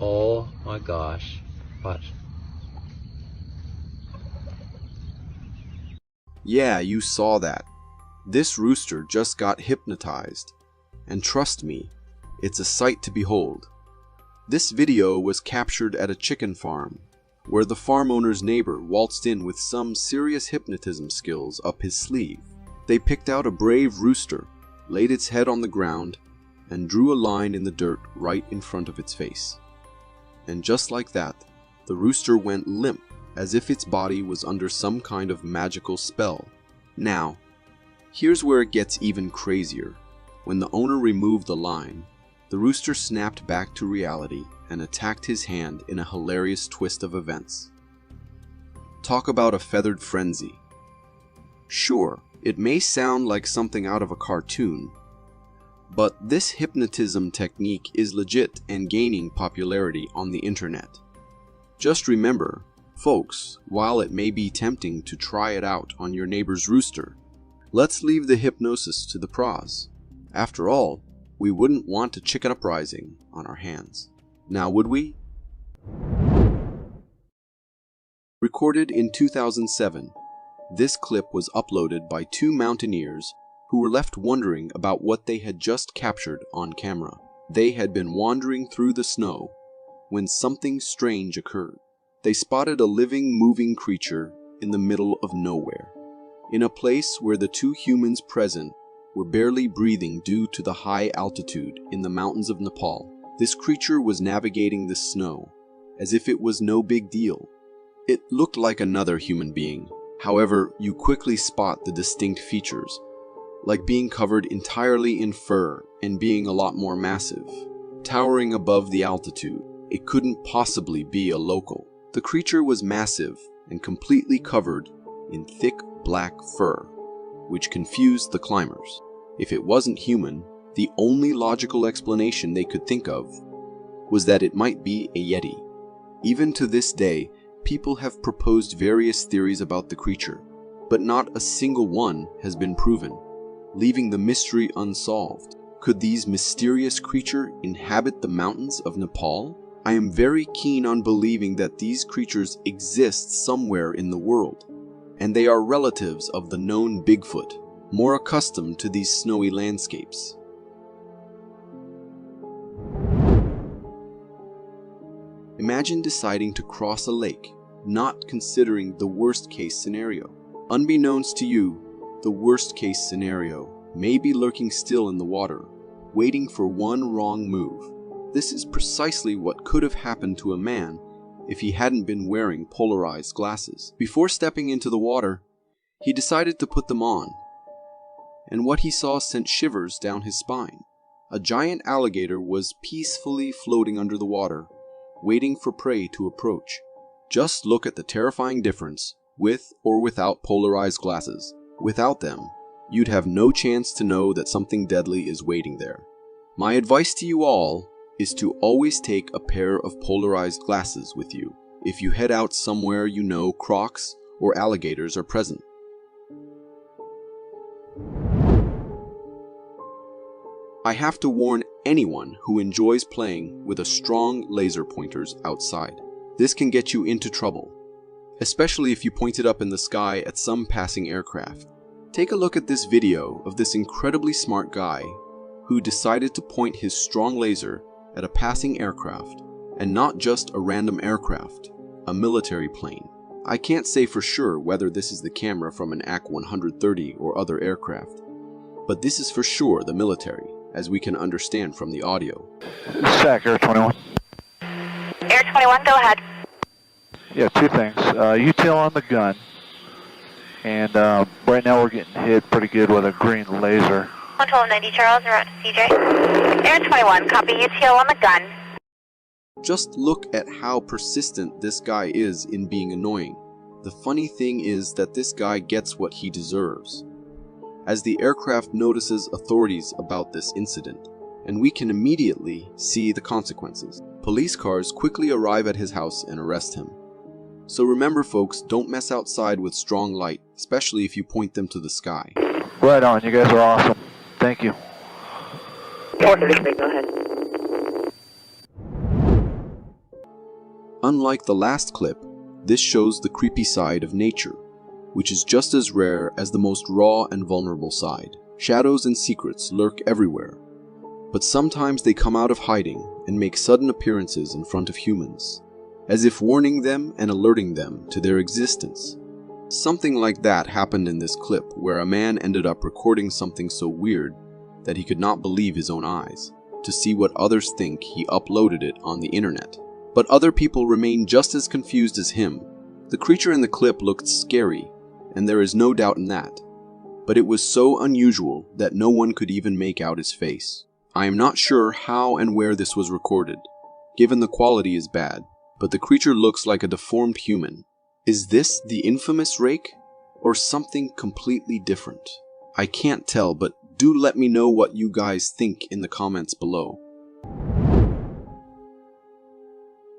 Oh my gosh. Watch. Yeah, you saw that. This rooster just got hypnotized. And trust me, it's a sight to behold. This video was captured at a chicken farm, where the farm owner's neighbor waltzed in with some serious hypnotism skills up his sleeve. They picked out a brave rooster, laid its head on the ground, and drew a line in the dirt right in front of its face. And just like that, the rooster went limp, as if its body was under some kind of magical spell. Now, here's where it gets even crazier. When the owner removed the line, the rooster snapped back to reality and attacked his hand in a hilarious twist of events. Talk about a feathered frenzy. Sure, it may sound like something out of a cartoon, but this hypnotism technique is legit and gaining popularity on the internet. Just remember, folks, while it may be tempting to try it out on your neighbor's rooster, let's leave the hypnosis to the pros. After all, we wouldn't want a chicken uprising on our hands. Now would we? Recorded in 2007, this clip was uploaded by two mountaineers who were left wondering about what they had just captured on camera. They had been wandering through the snow when something strange occurred. They spotted a living, moving creature in the middle of nowhere, in a place where the two humans present were barely breathing due to the high altitude in the mountains of Nepal. This creature was navigating the snow as if it was no big deal. It looked like another human being. However, you quickly spot the distinct features, like being covered entirely in fur and being a lot more massive. Towering above the altitude, it couldn't possibly be a local. The creature was massive and completely covered in thick black fur, which confused the climbers. If it wasn't human, the only logical explanation they could think of was that it might be a Yeti. Even to this day, people have proposed various theories about the creature, but not a single one has been proven, leaving the mystery unsolved. Could these mysterious creatures inhabit the mountains of Nepal? I am very keen on believing that these creatures exist somewhere in the world, and they are relatives of the known Bigfoot, more accustomed to these snowy landscapes. Imagine deciding to cross a lake, not considering the worst-case scenario. Unbeknownst to you, the worst-case scenario may be lurking still in the water, waiting for one wrong move. This is precisely what could have happened to a man if he hadn't been wearing polarized glasses. Before stepping into the water, he decided to put them on, and what he saw sent shivers down his spine. A giant alligator was peacefully floating under the water, waiting for prey to approach. Just look at the terrifying difference with or without polarized glasses. Without them, you'd have no chance to know that something deadly is waiting there. My advice to you all is to always take a pair of polarized glasses with you if you head out somewhere you know crocs or alligators are present. I have to warn anyone who enjoys playing with a strong laser pointers outside. This can get you into trouble, especially if you point it up in the sky at some passing aircraft. Take a look at this video of this incredibly smart guy who decided to point his strong laser at a passing aircraft, and not just a random aircraft, a military plane. I can't say for sure whether this is the camera from an AC-130 or other aircraft, but this is for sure the military, as we can understand from the audio. SAC, Air 21. Air 21, go ahead. Yeah, two things. UTL on the gun, and right now we're getting hit pretty good with a green laser. 11290 Charles, around CJ. Air 21, copy UTL on the gun. Just look at how persistent this guy is in being annoying. The funny thing is that this guy gets what he deserves, as the aircraft notices authorities about this incident, and we can immediately see the consequences. Police cars quickly arrive at his house and arrest him. So remember folks, don't mess outside with strong light, especially if you point them to the sky. Right on, you guys are awesome. Thank you. Go ahead. Unlike the last clip, this shows the creepy side of nature, which is just as rare as the most raw and vulnerable side. Shadows and secrets lurk everywhere, but sometimes they come out of hiding and make sudden appearances in front of humans, as if warning them and alerting them to their existence. Something like that happened in this clip, where a man ended up recording something so weird that he could not believe his own eyes. To see what others think, he uploaded it on the internet. But other people remain just as confused as him. The creature in the clip looked scary, and there is no doubt in that. But it was so unusual that no one could even make out his face. I am not sure how and where this was recorded, given the quality is bad, but the creature looks like a deformed human. Is this the infamous rake, or something completely different? I can't tell, but do let me know what you guys think in the comments below.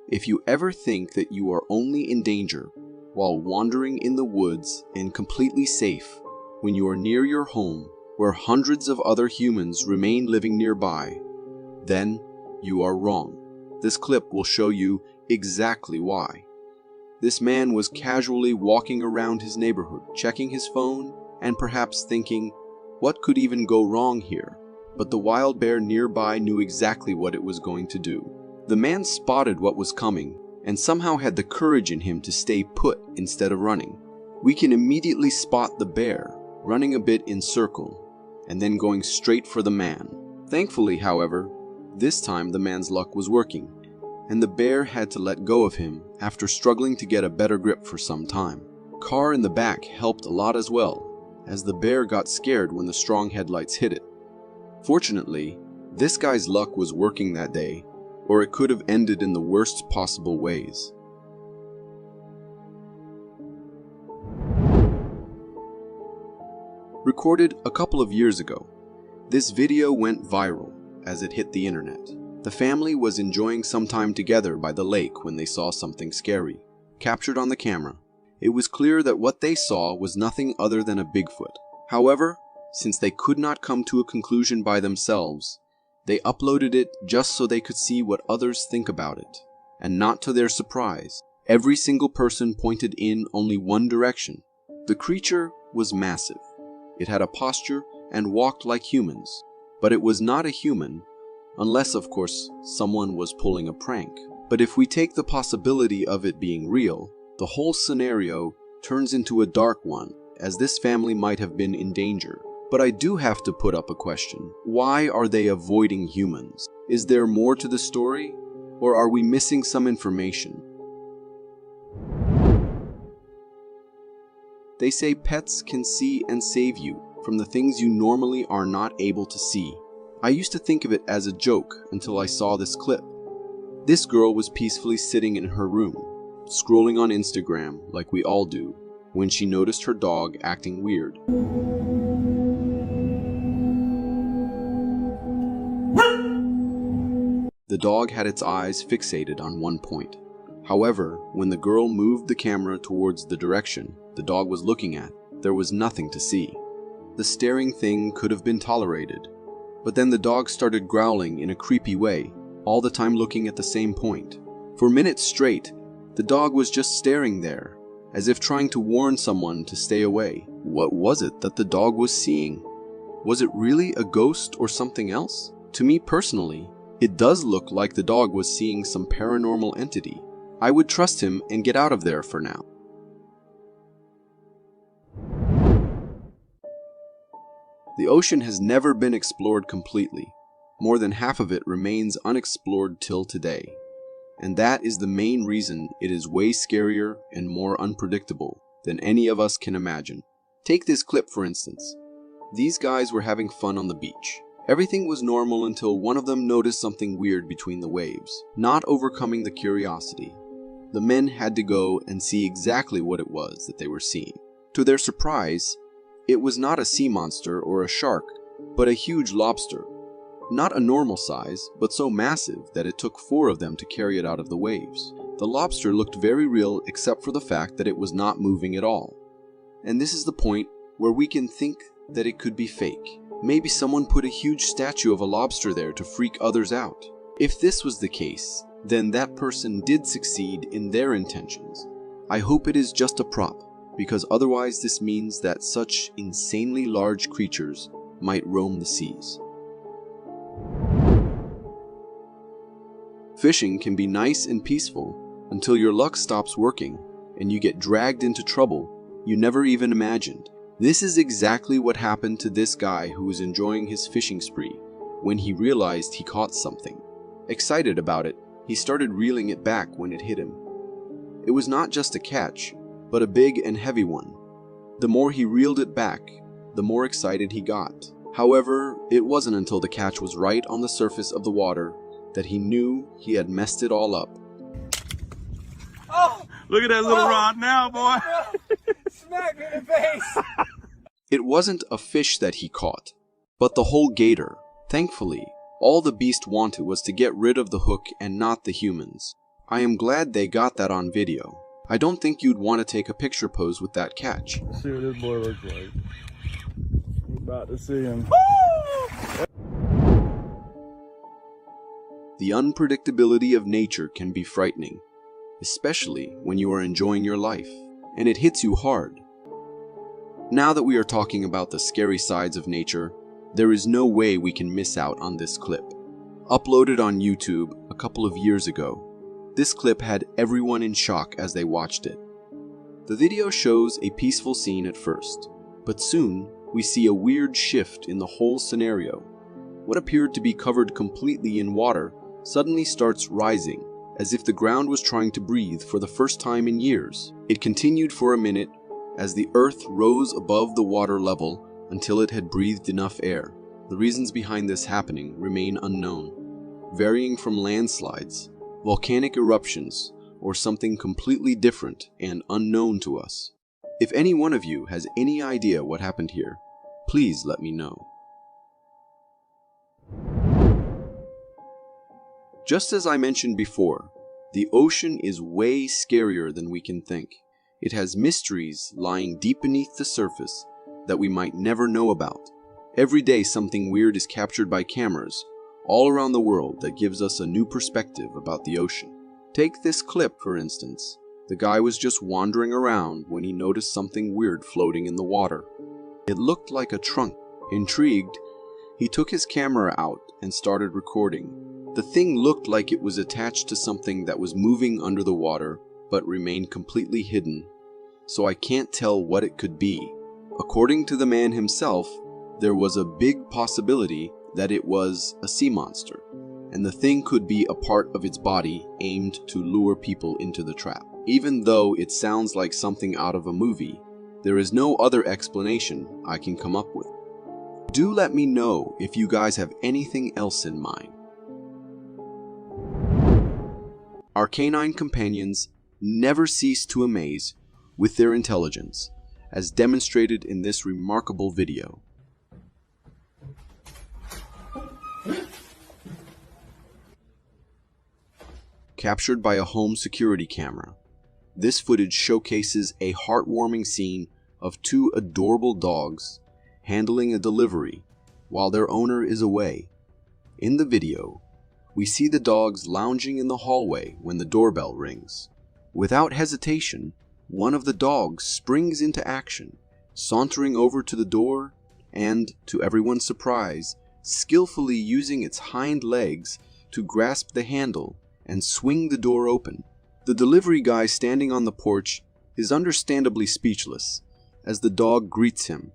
If you ever think that you are only in danger while wandering in the woods and completely safe when you are near your home where hundreds of other humans remain living nearby, then you are wrong. This clip will show you exactly why. This man was casually walking around his neighborhood, checking his phone and perhaps thinking, what could even go wrong here? but the wild bear nearby knew exactly what it was going to do. The man spotted what was coming and somehow had the courage in him to stay put instead of running. We can immediately spot the bear running a bit in circle and then going straight for the man. Thankfully, however, this time the man's luck was working, and the bear had to let go of him after struggling to get a better grip for some time. Car in the back helped a lot as well, as the bear got scared when the strong headlights hit it. Fortunately, this guy's luck was working that day, or it could have ended in the worst possible ways. Recorded a couple of years ago, this video went viral as it hit the internet. The family was enjoying some time together by the lake when they saw something scary, captured on the camera. It was clear that what they saw was nothing other than a Bigfoot. However, since they could not come to a conclusion by themselves, they uploaded it just so they could see what others think about it. And not to their surprise, every single person pointed in only one direction. The creature was massive. It had a posture and walked like humans, but it was not a human, unless of course someone was pulling a prank. But if we take the possibility of it being real, the whole scenario turns into a dark one, as this family might have been in danger. But I do have to put up a question. Why are they avoiding humans? Is there more to the story, or are we missing some information? They say pets can see and save you from the things you normally are not able to see. I used to think of it as a joke until I saw this clip. This girl was peacefully sitting in her room, scrolling on Instagram like we all do, when she noticed her dog acting weird. The dog had its eyes fixated on one point. However, when the girl moved the camera towards the direction the dog was looking at, there was nothing to see. The staring thing could have been tolerated, but then the dog started growling in a creepy way, all the time looking at the same point. For minutes straight, the dog was just staring there, as if trying to warn someone to stay away. What was it that the dog was seeing? Was it really a ghost or something else? To me personally, it does look like the dog was seeing some paranormal entity. I would trust him and get out of there for now. The ocean has never been explored completely. More than half of it remains unexplored till today. And that is the main reason it is way scarier and more unpredictable than any of us can imagine. Take this clip for instance. These guys were having fun on the beach. Everything was normal until one of them noticed something weird between the waves. Not overcoming the curiosity, the men had to go and see exactly what it was that they were seeing. To their surprise, it was not a sea monster or a shark, but a huge lobster. Not a normal size, but so massive that it took 4 of them to carry it out of the waves. The lobster looked very real except for the fact that it was not moving at all. And this is the point where we can think that it could be fake. Maybe someone put a huge statue of a lobster there to freak others out. If this was the case, then that person did succeed in their intentions. I hope it is just a prop, because otherwise this means that such insanely large creatures might roam the seas. Fishing can be nice and peaceful until your luck stops working and you get dragged into trouble you never even imagined. This is exactly what happened to this guy who was enjoying his fishing spree when he realized he caught something. Excited about it, he started reeling it back when it hit him. It was not just a catch, but a big and heavy one. The more he reeled it back, the more excited he got. However, it wasn't until the catch was right on the surface of the water that he knew he had messed it all up. Oh! Look at that little rod now, boy! Smack me in the face! It wasn't a fish that he caught, but the whole gator. Thankfully, all the beast wanted was to get rid of the hook and not the humans. I am glad they got that on video. I don't think you'd want to take a picture pose with that catch. Let's see what this boy looks like. We're about to see him. The unpredictability of nature can be frightening, especially when you are enjoying your life, and it hits you hard. Now that we are talking about the scary sides of nature, There is no way we can miss out on this clip. Uploaded on YouTube a couple of years ago, this clip had everyone in shock as they watched it. The video shows a peaceful scene at first, but soon we see a weird shift in the whole scenario. What appeared to be covered completely in water suddenly starts rising, as if the ground was trying to breathe for the first time in years. It continued for a minute as the earth rose above the water level until it had breathed enough air. The reasons behind this happening remain unknown, varying from landslides, volcanic eruptions, or something completely different and unknown to us. If any one of you has any idea what happened here, please let me know. Just as I mentioned before, the ocean is way scarier than we can think. It has mysteries lying deep beneath the surface that we might never know about. Every day something weird is captured by cameras all around the world that gives us a new perspective about the ocean. Take this clip, for instance. The guy was just wandering around when he noticed something weird floating in the water. It looked like a trunk. Intrigued, he took his camera out and started recording. The thing looked like it was attached to something that was moving under the water, but remained completely hidden, so I can't tell what it could be. According to the man himself, there was a big possibility that it was a sea monster, and the thing could be a part of its body aimed to lure people into the trap. Even though it sounds like something out of a movie, there is no other explanation I can come up with. Do let me know if you guys have anything else in mind. Our canine companions never cease to amaze with their intelligence, as demonstrated in this remarkable video. Captured by a home security camera, this footage showcases a heartwarming scene of two adorable dogs handling a delivery while their owner is away. In the video, we see the dogs lounging in the hallway when the doorbell rings. Without hesitation, one of the dogs springs into action, sauntering over to the door and, to everyone's surprise, skillfully using its hind legs to grasp the handle and swing the door open. The delivery guy standing on the porch is understandably speechless as the dog greets him.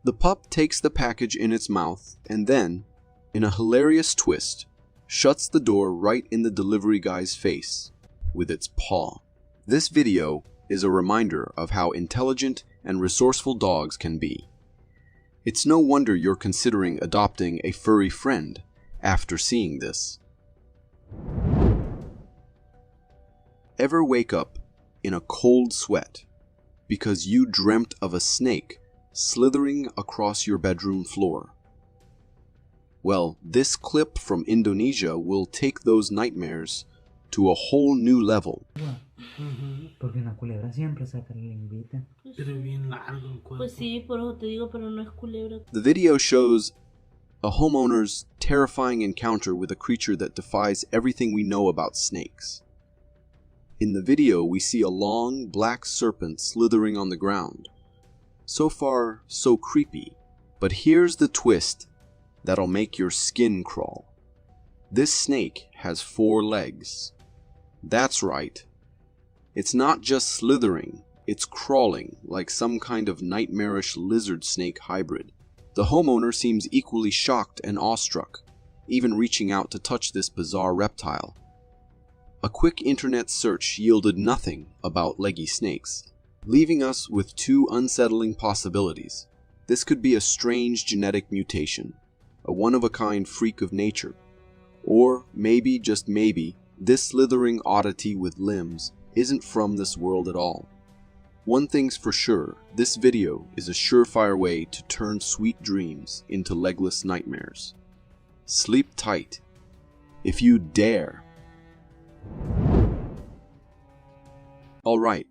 The pup takes the package in its mouth and then, in a hilarious twist, shuts the door right in the delivery guy's face with its paw. This video is a reminder of how intelligent and resourceful dogs can be. It's no wonder you're considering adopting a furry friend after seeing this. Ever wake up in a cold sweat because you dreamt of a snake slithering across your bedroom floor? Well, this clip from Indonesia will take those nightmares to a whole new level. Porque una culebra siempre saca la lengüita. Pero es bien largo el cuerpo. Pues sí, por eso te digo, pero no es culebra. The video shows a homeowner's terrifying encounter with a creature that defies everything we know about snakes. In the video, we see a long, black serpent slithering on the ground. So far, so creepy. But here's the twist that'll make your skin crawl. This snake has 4 legs. That's right. It's not just slithering, it's crawling like some kind of nightmarish lizard-snake hybrid. The homeowner seems equally shocked and awestruck, even reaching out to touch this bizarre reptile. A quick internet search yielded nothing about leggy snakes, leaving us with 2 unsettling possibilities. This could be a strange genetic mutation, a one-of-a-kind freak of nature, or maybe, just maybe, this slithering oddity with limbs isn't from this world at all. One thing's for sure, this video is a surefire way to turn sweet dreams into legless nightmares. Sleep tight, if you dare. Alright,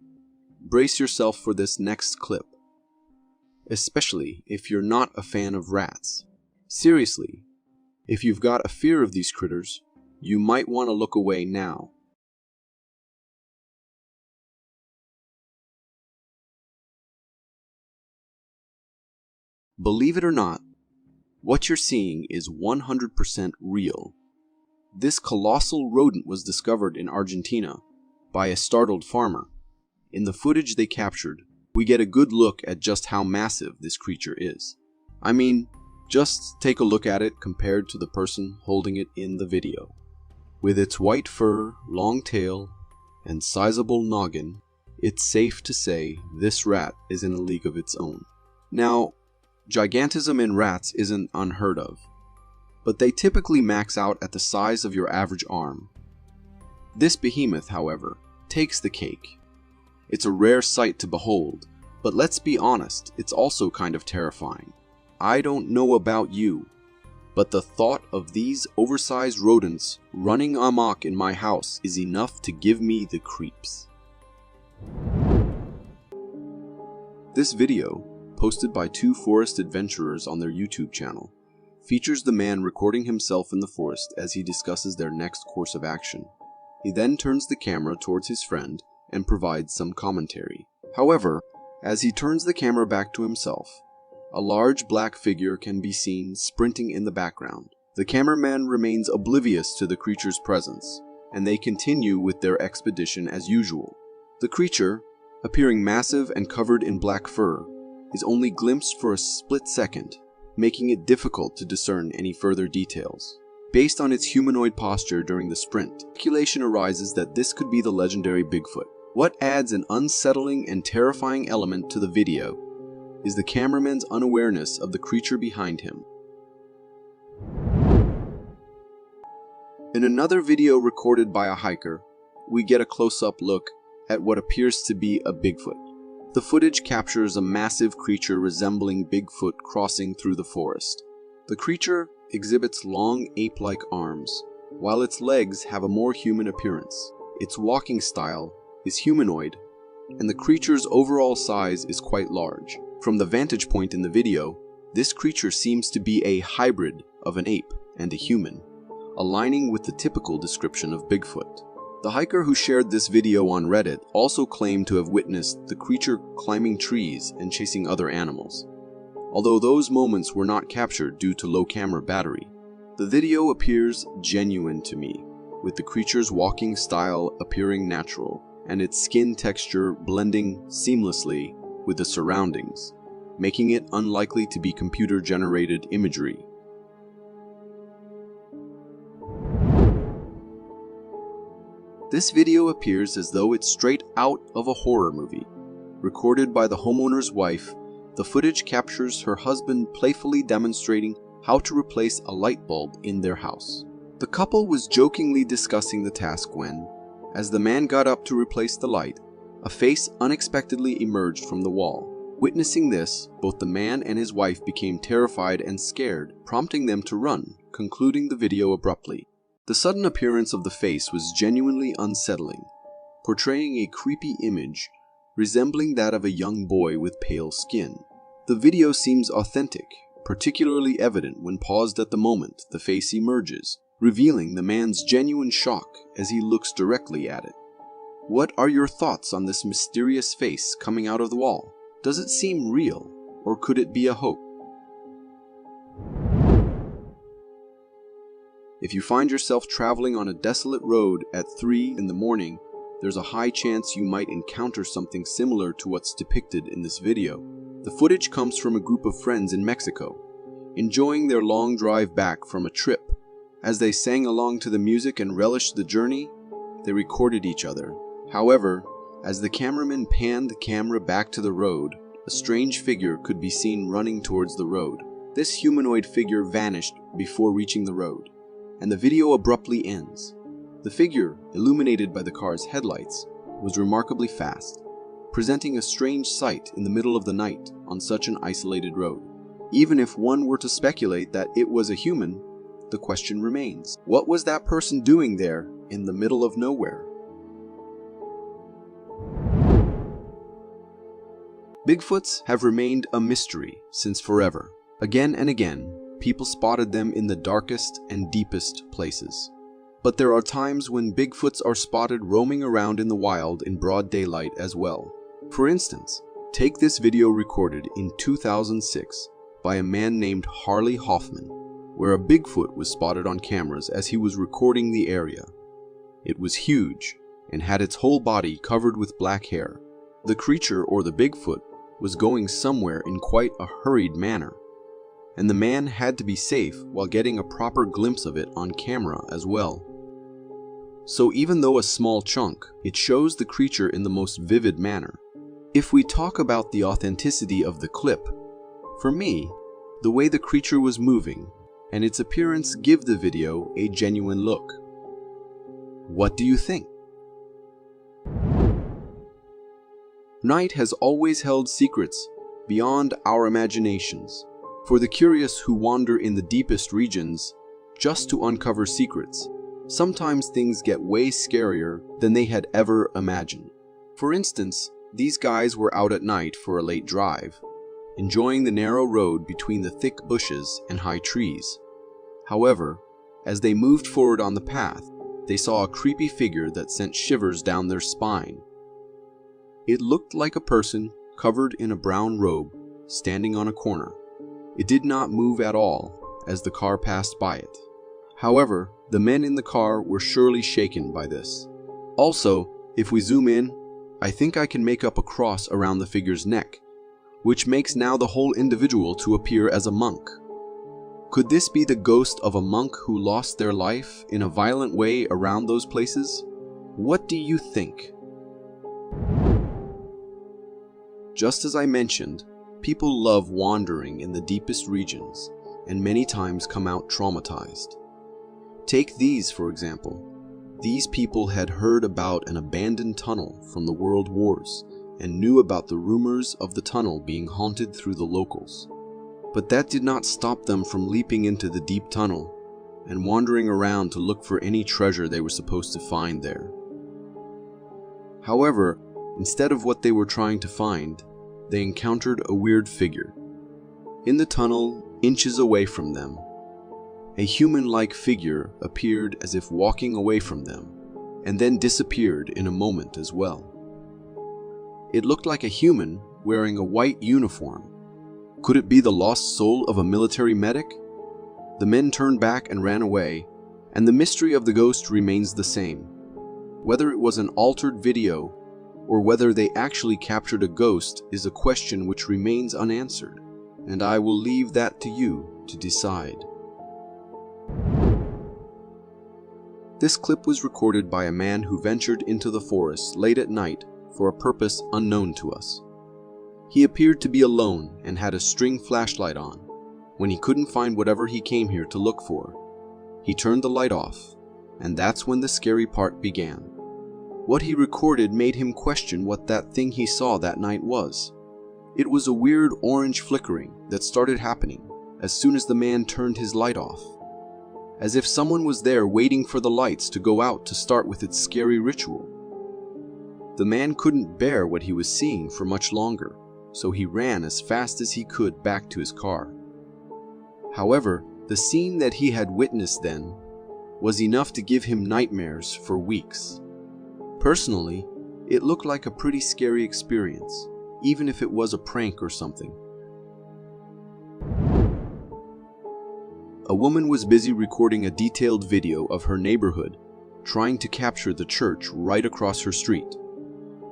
brace yourself for this next clip, especially if you're not a fan of rats. Seriously, if you've got a fear of these critters, you might want to look away now. Believe it or not, What you're seeing is 100% real. This colossal rodent was discovered in Argentina by a startled farmer. In the footage they captured, we get a good look at just how massive this creature is. I mean, just take a look at it compared to the person holding it in the video. With its white fur, long tail, and sizable noggin, it's safe to say this rat is in a league of its own. Now, gigantism in rats isn't unheard of, but they typically max out at the size of your average arm. This behemoth, however, takes the cake. It's a rare sight to behold, but let's be honest, it's also kind of terrifying. I don't know about you, but the thought of these oversized rodents running amok in my house is enough to give me the creeps. This video, posted by two forest adventurers on their YouTube channel, features the man recording himself in the forest as he discusses their next course of action. He then turns the camera towards his friend and provides some commentary. However, as he turns the camera back to himself, a large black figure can be seen sprinting in the background. The cameraman remains oblivious to the creature's presence, and they continue with their expedition as usual. The creature, appearing massive and covered in black fur, is only glimpsed for a split second, making it difficult to discern any further details. Based on its humanoid posture during the sprint, speculation arises that this could be the legendary Bigfoot. What adds an unsettling and terrifying element to the video is the cameraman's unawareness of the creature behind him. In another video recorded by a hiker, we get a close-up look at what appears to be a Bigfoot. The footage captures a massive creature resembling Bigfoot crossing through the forest. The creature exhibits long ape-like arms, while its legs have a more human appearance. Its walking style is humanoid, and the creature's overall size is quite large. From the vantage point in the video, this creature seems to be a hybrid of an ape and a human, aligning with the typical description of Bigfoot. The hiker who shared this video on Reddit also claimed to have witnessed the creature climbing trees and chasing other animals. Although those moments were not captured due to low camera battery, the video appears genuine to me, with the creature's walking style appearing natural and its skin texture blending seamlessly with the surroundings, making it unlikely to be computer-generated imagery. This video appears as though it's straight out of a horror movie. Recorded by the homeowner's wife, the footage captures her husband playfully demonstrating how to replace a light bulb in their house. The couple was jokingly discussing the task when, as the man got up to replace the light, a face unexpectedly emerged from the wall. Witnessing this, both the man and his wife became terrified and scared, prompting them to run, concluding the video abruptly. The sudden appearance of the face was genuinely unsettling, portraying a creepy image resembling that of a young boy with pale skin. The video seems authentic, particularly evident when paused at the moment the face emerges, revealing the man's genuine shock as he looks directly at it. What are your thoughts on this mysterious face coming out of the wall? Does it seem real, or could it be a hoax? If you find yourself traveling on a desolate road at 3 in the morning, there's a high chance you might encounter something similar to what's depicted in this video. The footage comes from a group of friends in Mexico, enjoying their long drive back from a trip. As they sang along to the music and relished the journey, they recorded each other. However, as the cameraman panned the camera back to the road, a strange figure could be seen running towards the road. This humanoid figure vanished before reaching the road, and the video abruptly ends. The figure, illuminated by the car's headlights, was remarkably fast, presenting a strange sight in the middle of the night on such an isolated road. Even if one were to speculate that it was a human, the question remains, what was that person doing there in the middle of nowhere? Bigfoots have remained a mystery since forever. Again and again, people spotted them in the darkest and deepest places. But there are times when Bigfoots are spotted roaming around in the wild in broad daylight as well. For instance, take this video recorded in 2006 by a man named Harley Hoffman, where a Bigfoot was spotted on cameras as he was recording the area. It was huge and had its whole body covered with black hair. The creature, or the Bigfoot, was going somewhere in quite a hurried manner, and the man had to be safe while getting a proper glimpse of it on camera as well. So even though a small chunk, it shows the creature in the most vivid manner. If we talk about the authenticity of the clip, for me, the way the creature was moving and its appearance give the video a genuine look. What do you think? Night has always held secrets beyond our imaginations. For the curious who wander in the deepest regions just to uncover secrets, sometimes things get way scarier than they had ever imagined. For instance, these guys were out at night for a late drive, enjoying the narrow road between the thick bushes and high trees. However, as they moved forward on the path, they saw a creepy figure that sent shivers down their spine. It looked like a person covered in a brown robe, standing on a corner. It did not move at all as the car passed by it. However, the men in the car were surely shaken by this. Also, if we zoom in, I think I can make up a cross around the figure's neck, which makes now the whole individual to appear as a monk. Could this be the ghost of a monk who lost their life in a violent way around those places? What do you think? Just as I mentioned, people love wandering in the deepest regions and many times come out traumatized. Take these, for example. These people had heard about an abandoned tunnel from the World Wars and knew about the rumors of the tunnel being haunted through the locals. But that did not stop them from leaping into the deep tunnel and wandering around to look for any treasure they were supposed to find there. However, instead of what they were trying to find, they encountered a weird figure. In the tunnel, inches away from them, a human-like figure appeared as if walking away from them, and then disappeared in a moment as well. It looked like a human wearing a white uniform. Could it be the lost soul of a military medic? The men turned back and ran away, and the mystery of the ghost remains the same. Whether it was an altered video or whether they actually captured a ghost is a question which remains unanswered, and I will leave that to you to decide. This clip was recorded by a man who ventured into the forest late at night for a purpose unknown to us. He appeared to be alone and had a string flashlight on. When he couldn't find whatever he came here to look for, he turned the light off, and that's when the scary part began. What he recorded made him question what that thing he saw that night was. It was a weird orange flickering that started happening as soon as the man turned his light off, as if someone was there waiting for the lights to go out to start with its scary ritual. The man couldn't bear what he was seeing for much longer, so he ran as fast as he could back to his car. However, the scene that he had witnessed then was enough to give him nightmares for weeks. Personally, it looked like a pretty scary experience, even if it was a prank or something. A woman was busy recording a detailed video of her neighborhood, trying to capture the church right across her street.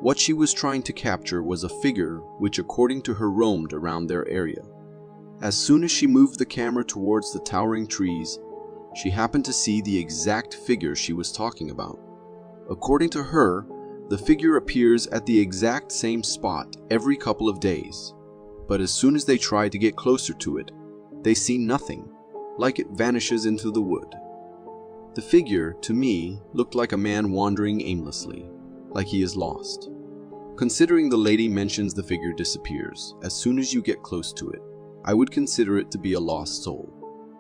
What she was trying to capture was a figure which, according to her, roamed around their area. As soon as she moved the camera towards the towering trees, she happened to see the exact figure she was talking about. According to her, the figure appears at the exact same spot every couple of days, but as soon as they try to get closer to it, they see nothing, like it vanishes into the wood. The figure, to me, looked like a man wandering aimlessly, like he is lost. Considering the lady mentions the figure disappears as soon as you get close to it, I would consider it to be a lost soul.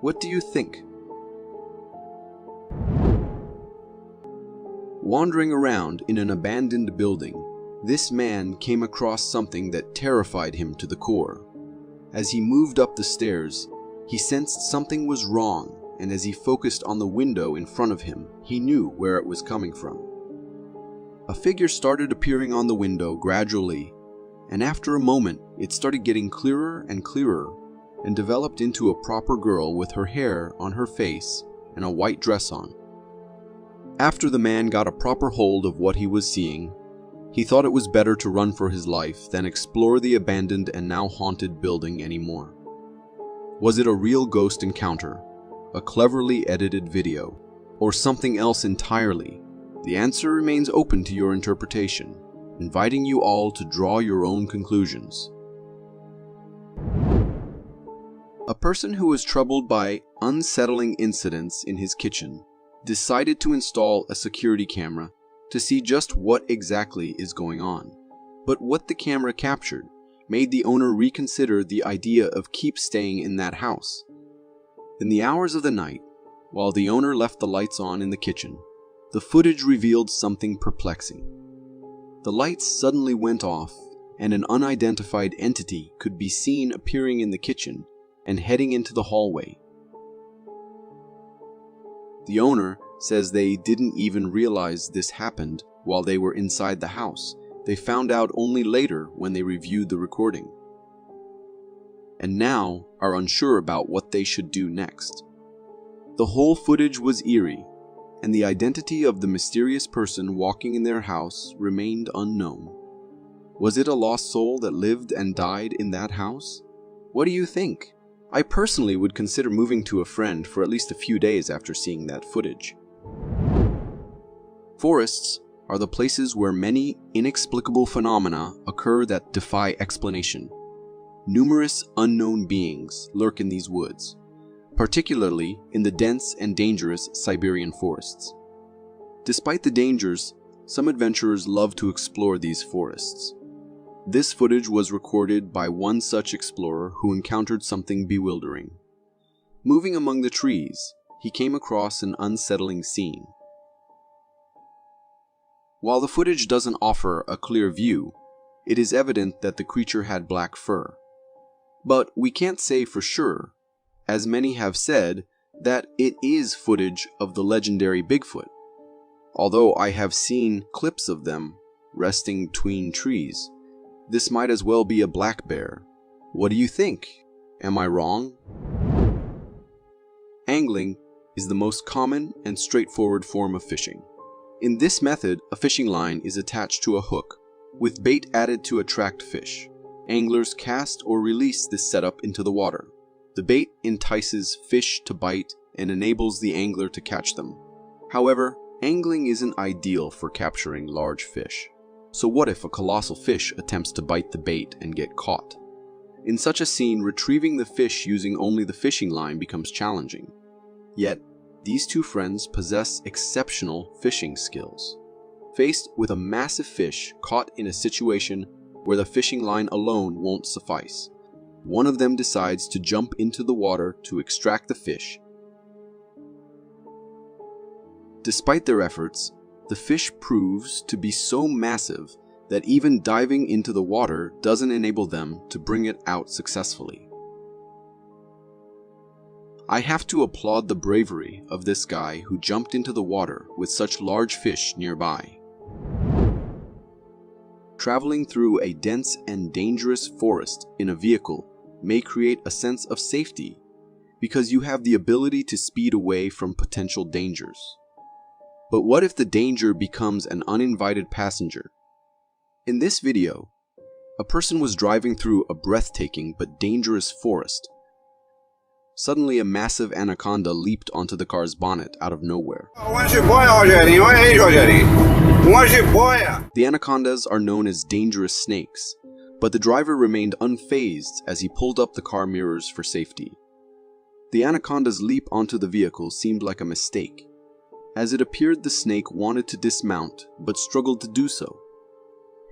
What do you think? Wandering around in an abandoned building, this man came across something that terrified him to the core. As he moved up the stairs, he sensed something was wrong, and as he focused on the window in front of him, he knew where it was coming from. A figure started appearing on the window gradually, and after a moment, it started getting clearer and clearer, and developed into a proper girl with her hair on her face and a white dress on. After the man got a proper hold of what he was seeing, he thought it was better to run for his life than explore the abandoned and now haunted building anymore. Was it a real ghost encounter, a cleverly edited video, or something else entirely? The answer remains open to your interpretation, inviting you all to draw your own conclusions. A person who was troubled by unsettling incidents in his kitchen decided to install a security camera to see just what exactly is going on. But what the camera captured made the owner reconsider the idea of keep staying in that house. In the hours of the night, while the owner left the lights on in the kitchen, the footage revealed something perplexing. The lights suddenly went off, and an unidentified entity could be seen appearing in the kitchen and heading into the hallway. The owner says they didn't even realize this happened while they were inside the house. They found out only later when they reviewed the recording, and now are unsure about what they should do next. The whole footage was eerie, and the identity of the mysterious person walking in their house remained unknown. Was it a lost soul that lived and died in that house? What do you think? I personally would consider moving to a friend for at least a few days after seeing that footage. Forests are the places where many inexplicable phenomena occur that defy explanation. Numerous unknown beings lurk in these woods, particularly in the dense and dangerous Siberian forests. Despite the dangers, some adventurers love to explore these forests. This footage was recorded by one such explorer who encountered something bewildering. Moving among the trees, he came across an unsettling scene. While the footage doesn't offer a clear view, it is evident that the creature had black fur. But we can't say for sure, as many have said, that it is footage of the legendary Bigfoot, although I have seen clips of them resting between trees. This might as well be a black bear. What do you think? Am I wrong? Angling is the most common and straightforward form of fishing. In this method, a fishing line is attached to a hook, with bait added to attract fish. Anglers cast or release this setup into the water. The bait entices fish to bite and enables the angler to catch them. However, angling isn't ideal for capturing large fish. So what if a colossal fish attempts to bite the bait and get caught? In such a scene, retrieving the fish using only the fishing line becomes challenging. Yet, these two friends possess exceptional fishing skills. Faced with a massive fish caught in a situation where the fishing line alone won't suffice, one of them decides to jump into the water to extract the fish. Despite their efforts, the fish proves to be so massive that even diving into the water doesn't enable them to bring it out successfully. I have to applaud the bravery of this guy who jumped into the water with such large fish nearby. Traveling through a dense and dangerous forest in a vehicle may create a sense of safety because you have the ability to speed away from potential dangers. But what if the danger becomes an uninvited passenger? In this video, a person was driving through a breathtaking but dangerous forest. Suddenly, a massive anaconda leaped onto the car's bonnet out of nowhere. The anacondas are known as dangerous snakes, but the driver remained unfazed as he pulled up the car mirrors for safety. The anaconda's leap onto the vehicle seemed like a mistake, as it appeared the snake wanted to dismount but struggled to do so.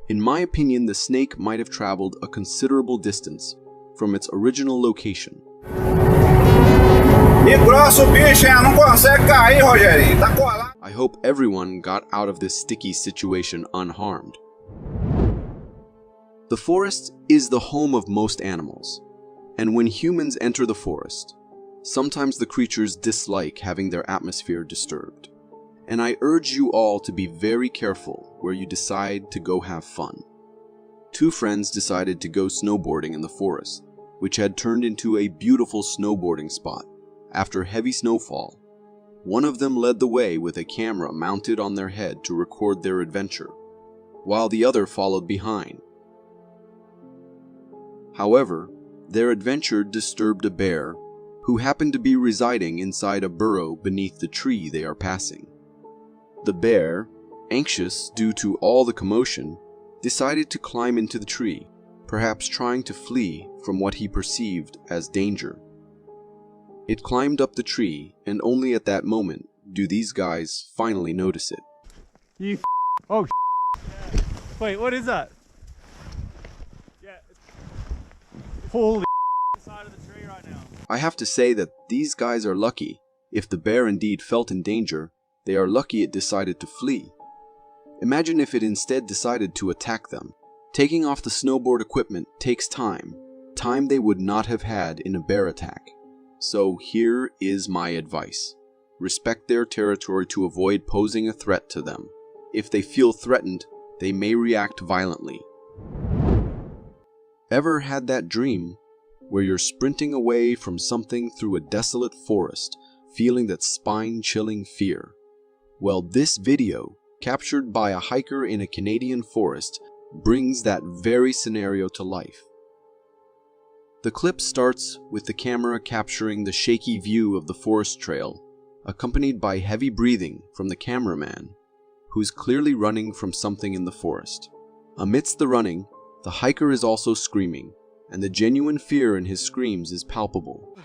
In my opinion, the snake might have traveled a considerable distance from its original location. I hope everyone got out of this sticky situation unharmed. The forest is the home of most animals, and when humans enter the forest, sometimes the creatures dislike having their atmosphere disturbed. And I urge you all to be very careful where you decide to go have fun. Two friends decided to go snowboarding in the forest. which had turned into a beautiful snowboarding spot after heavy snowfall. One of them led the way with a camera mounted on their head to record their adventure, while the other followed behind. However, their adventure disturbed a bear who happened to be residing inside a burrow beneath the tree they are passing. The bear, anxious due to all the commotion, decided to climb into the tree, perhaps trying to flee from what he perceived as danger. It climbed up the tree, and only at that moment do these guys finally notice it. You oh wait, what is that? Yeah, holy inside of the tree right now. I have to say that these guys are lucky. If the bear indeed felt in danger, they are lucky it decided to flee. Imagine if it instead decided to attack them. Taking off the snowboard equipment takes time they would not have had in a bear attack. So here is my advice. Respect their territory to avoid posing a threat to them. If they feel threatened, they may react violently. Ever had that dream where you're sprinting away from something through a desolate forest, feeling that spine-chilling fear? Well, this video, captured by a hiker in a Canadian forest, brings that very scenario to life. The clip starts with the camera capturing the shaky view of the forest trail, accompanied by heavy breathing from the cameraman, who's clearly running from something in the forest. Amidst the running, the hiker is also screaming, and the genuine fear in his screams is palpable.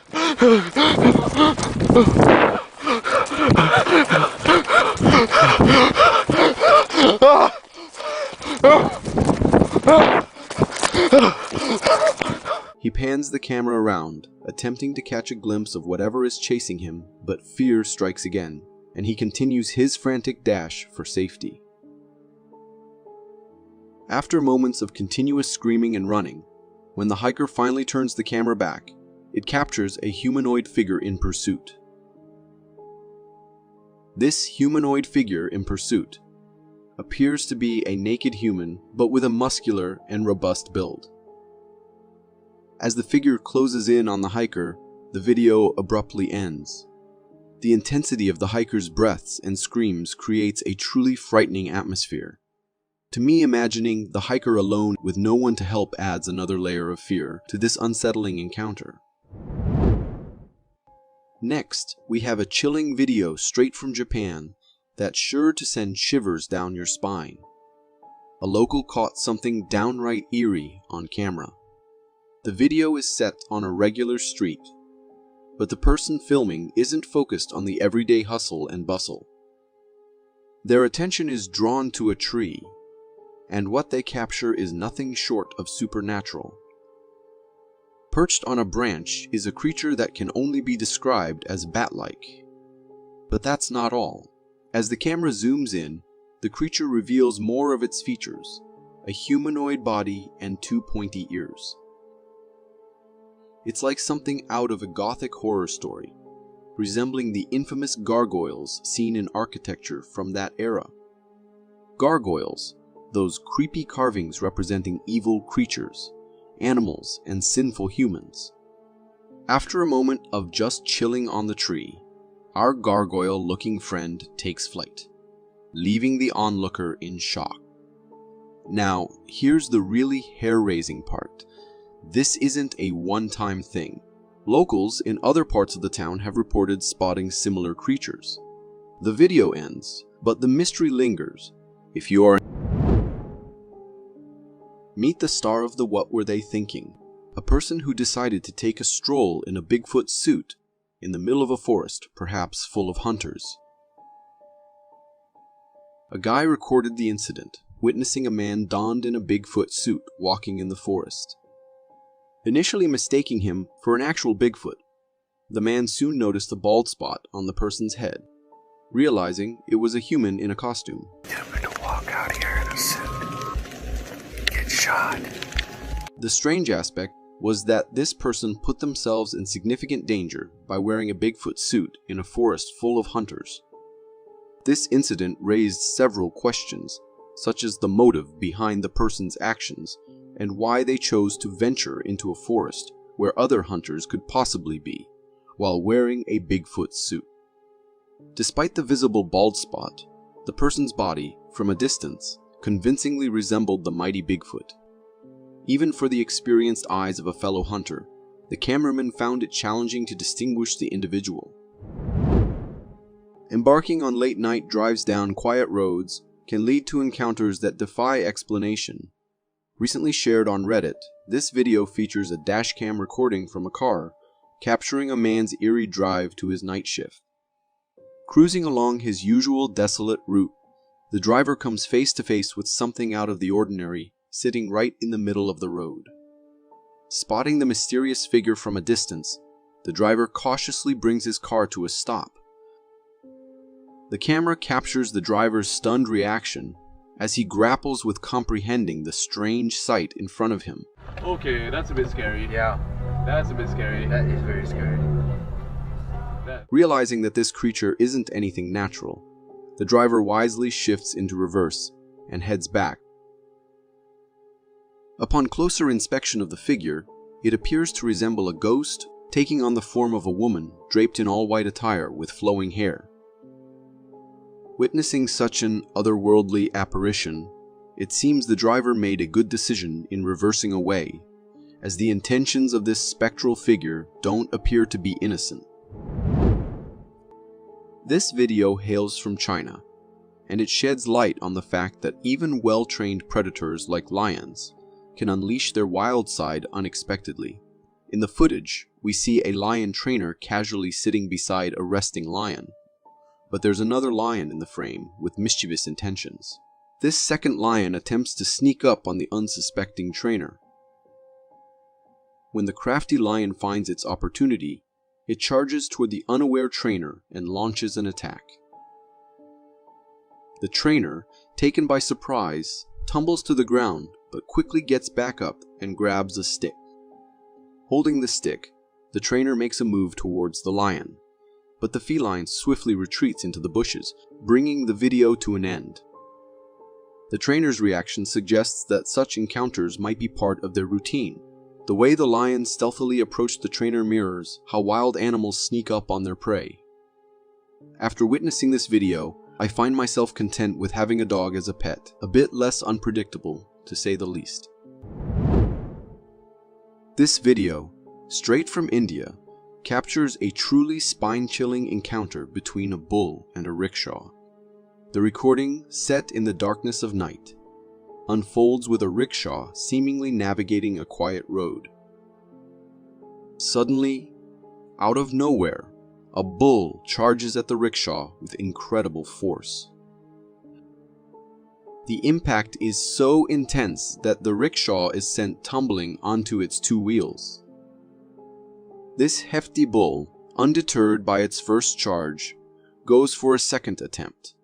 He pans the camera around, attempting to catch a glimpse of whatever is chasing him, but fear strikes again, and he continues his frantic dash for safety. After moments of continuous screaming and running, when the hiker finally turns the camera back, it captures a humanoid figure in pursuit. This humanoid figure in pursuit appears to be a naked human, but with a muscular and robust build. As the figure closes in on the hiker, the video abruptly ends. The intensity of the hiker's breaths and screams creates a truly frightening atmosphere. To me, imagining the hiker alone with no one to help adds another layer of fear to this unsettling encounter. Next, we have a chilling video straight from Japan that's sure to send shivers down your spine. A local caught something downright eerie on camera. The video is set on a regular street, but the person filming isn't focused on the everyday hustle and bustle. Their attention is drawn to a tree, and what they capture is nothing short of supernatural. Perched on a branch is a creature that can only be described as bat-like. But that's not all. As the camera zooms in, the creature reveals more of its features, a humanoid body and two pointy ears. It's like something out of a gothic horror story, resembling the infamous gargoyles seen in architecture from that era. Gargoyles, those creepy carvings representing evil creatures, animals, and sinful humans. After a moment of just chilling on the tree, our gargoyle-looking friend takes flight, leaving the onlooker in shock. Now, here's the really hair-raising part. This isn't a one-time thing. Locals in other parts of the town have reported spotting similar creatures. The video ends, but the mystery lingers. If you are... Meet the star of the What Were They Thinking? A person who decided to take a stroll in a Bigfoot suit in the middle of a forest, perhaps full of hunters. A guy recorded the incident, witnessing a man donned in a Bigfoot suit walking in the forest. Initially mistaking him for an actual Bigfoot, the man soon noticed a bald spot on the person's head, realizing it was a human in a costume. I'm gonna walk out here in a suit. Get shot. The strange aspect was that this person put themselves in significant danger by wearing a Bigfoot suit in a forest full of hunters. This incident raised several questions, such as the motive behind the person's actions and why they chose to venture into a forest where other hunters could possibly be, while wearing a Bigfoot suit. Despite the visible bald spot, the person's body, from a distance, convincingly resembled the mighty Bigfoot. Even for the experienced eyes of a fellow hunter, the cameraman found it challenging to distinguish the individual. Embarking on late-night drives down quiet roads can lead to encounters that defy explanation. Recently shared on Reddit, this video features a dashcam recording from a car, capturing a man's eerie drive to his night shift. Cruising along his usual desolate route, the driver comes face to face with something out of the ordinary, sitting right in the middle of the road. Spotting the mysterious figure from a distance, the driver cautiously brings his car to a stop. The camera captures the driver's stunned reaction as he grapples with comprehending the strange sight in front of him. Okay, that's a bit scary. Yeah. That's a bit scary. That is very scary. Realizing that this creature isn't anything natural, the driver wisely shifts into reverse and heads back. Upon closer inspection of the figure, it appears to resemble a ghost, taking on the form of a woman draped in all-white attire with flowing hair. Witnessing such an otherworldly apparition, it seems the driver made a good decision in reversing away, as the intentions of this spectral figure don't appear to be innocent. This video hails from China, and it sheds light on the fact that even well-trained predators like lions can unleash their wild side unexpectedly. In the footage, we see a lion trainer casually sitting beside a resting lion, but there's another lion in the frame with mischievous intentions. This second lion attempts to sneak up on the unsuspecting trainer. When the crafty lion finds its opportunity, it charges toward the unaware trainer and launches an attack. The trainer, taken by surprise, tumbles to the ground but quickly gets back up and grabs a stick. Holding the stick, the trainer makes a move towards the lion, but the feline swiftly retreats into the bushes, bringing the video to an end. The trainer's reaction suggests that such encounters might be part of their routine. The way the lion stealthily approached the trainer mirrors how wild animals sneak up on their prey. After witnessing this video, I find myself content with having a dog as a pet, a bit less unpredictable, to say the least. This video, straight from India, captures a truly spine-chilling encounter between a bull and a rickshaw. The recording, set in the darkness of night, unfolds with a rickshaw seemingly navigating a quiet road. Suddenly, out of nowhere, a bull charges at the rickshaw with incredible force. The impact is so intense that the rickshaw is sent tumbling onto its two wheels. This hefty bull, undeterred by its first charge, goes for a second attempt.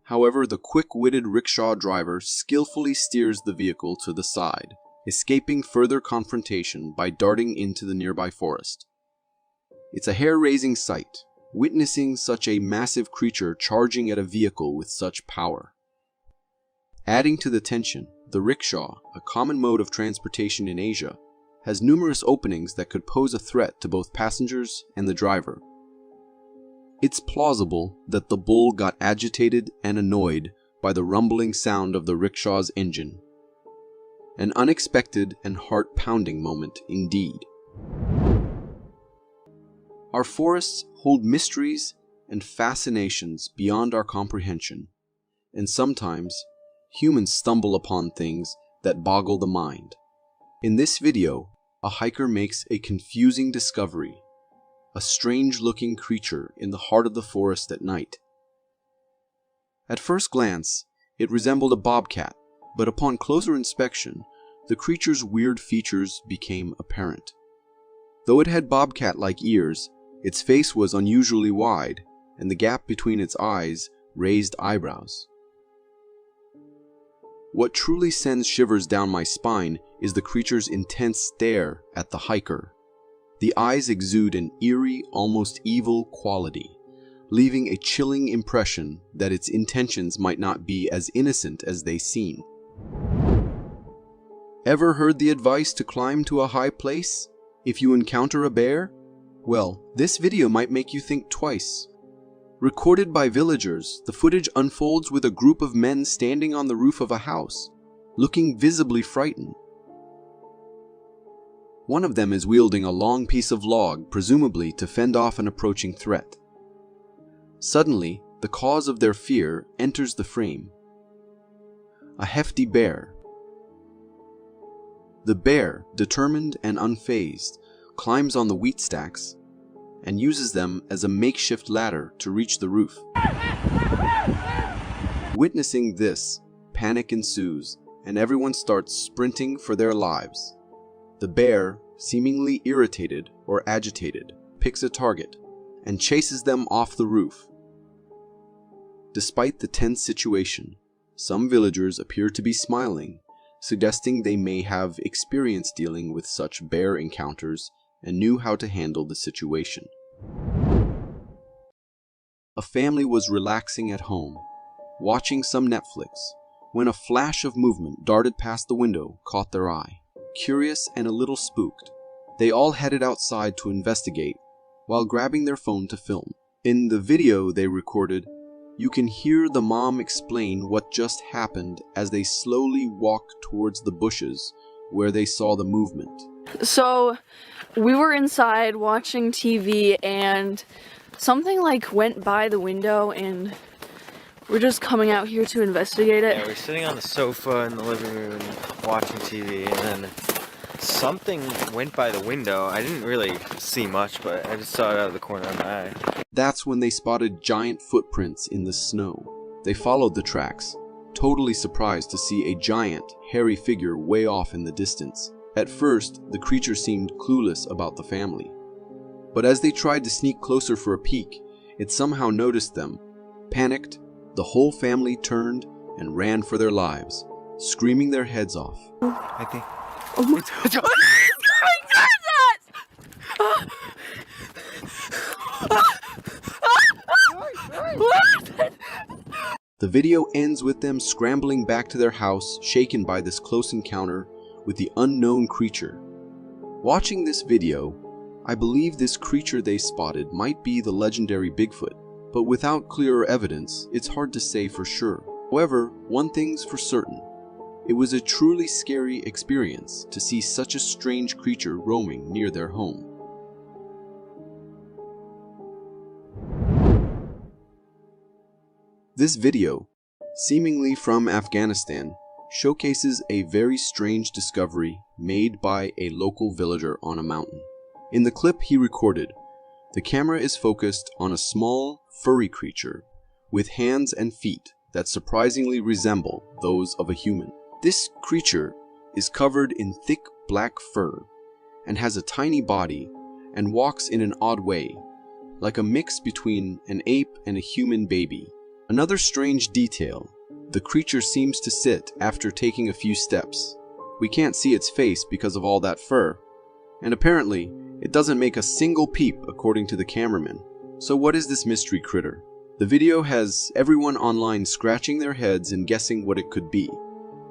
However, the quick-witted rickshaw driver skillfully steers the vehicle to the side, escaping further confrontation by darting into the nearby forest. It's a hair-raising sight, witnessing such a massive creature charging at a vehicle with such power. Adding to the tension, the rickshaw, a common mode of transportation in Asia, has numerous openings that could pose a threat to both passengers and the driver. It's plausible that the bull got agitated and annoyed by the rumbling sound of the rickshaw's engine. An unexpected and heart-pounding moment indeed. Our forests hold mysteries and fascinations beyond our comprehension, and sometimes humans stumble upon things that boggle the mind. In this video, a hiker makes a confusing discovery, a strange-looking creature in the heart of the forest at night. At first glance, it resembled a bobcat, but upon closer inspection, the creature's weird features became apparent. Though it had bobcat-like ears, its face was unusually wide, and the gap between its eyes raised eyebrows. What truly sends shivers down my spine is the creature's intense stare at the hiker. The eyes exude an eerie, almost evil quality, leaving a chilling impression that its intentions might not be as innocent as they seem. Ever heard the advice to climb to a high place? If you encounter a bear, well, this video might make you think twice. Recorded by villagers, the footage unfolds with a group of men standing on the roof of a house, looking visibly frightened. One of them is wielding a long piece of log, presumably to fend off an approaching threat. Suddenly, the cause of their fear enters the frame. A hefty bear. The bear, determined and unfazed, climbs on the wheat stacks and uses them as a makeshift ladder to reach the roof. Witnessing this, panic ensues, and everyone starts sprinting for their lives. The bear, seemingly irritated or agitated, picks a target and chases them off the roof. Despite the tense situation, some villagers appear to be smiling, suggesting they may have experience dealing with such bear encounters and knew how to handle the situation. A family was relaxing at home, watching some Netflix, when a flash of movement darted past the window caught their eye. Curious and a little spooked, they all headed outside to investigate while grabbing their phone to film. In the video they recorded, you can hear the mom explain what just happened as they slowly walk towards the bushes where they saw the movement. So we were inside watching TV and something like went by the window and we're just coming out here to investigate it. Yeah, we're sitting on the sofa in the living room watching TV, and then something went by the window. I didn't really see much, but I just saw it out of the corner of my eye. That's when they spotted giant footprints in the snow. They followed the tracks, totally surprised to see a giant, hairy figure way off in the distance. At first, the creature seemed clueless about the family. But as they tried to sneak closer for a peek, it somehow noticed them. Panicked, the whole family turned and ran for their lives, screaming their heads off. I think... Oh my god! The video ends with them scrambling back to their house, shaken by this close encounter with the unknown creature. Watching this video, I believe this creature they spotted might be the legendary Bigfoot, but without clearer evidence, it's hard to say for sure. However, one thing's for certain. It was a truly scary experience to see such a strange creature roaming near their home. This video, seemingly from Afghanistan, showcases a very strange discovery made by a local villager on a mountain. In the clip he recorded, the camera is focused on a small, furry creature with hands and feet that surprisingly resemble those of a human. This creature is covered in thick black fur and has a tiny body and walks in an odd way, like a mix between an ape and a human baby. Another strange detail, the creature seems to sit after taking a few steps. We can't see its face because of all that fur, and apparently it doesn't make a single peep according to the cameraman. So what is this mystery critter? The video has everyone online scratching their heads and guessing what it could be.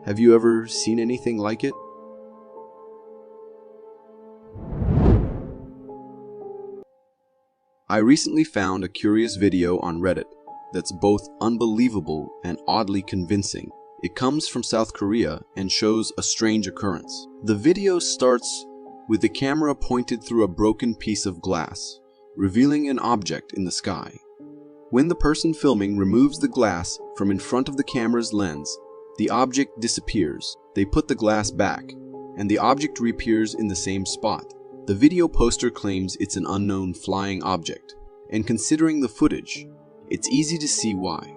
Have you ever seen anything like it? I recently found a curious video on Reddit that's both unbelievable and oddly convincing. It comes from South Korea and shows a strange occurrence. The video starts with the camera pointed through a broken piece of glass, revealing an object in the sky. When the person filming removes the glass from in front of the camera's lens, the object disappears. They put the glass back, and the object reappears in the same spot. The video poster claims it's an unknown flying object, and considering the footage, it's easy to see why.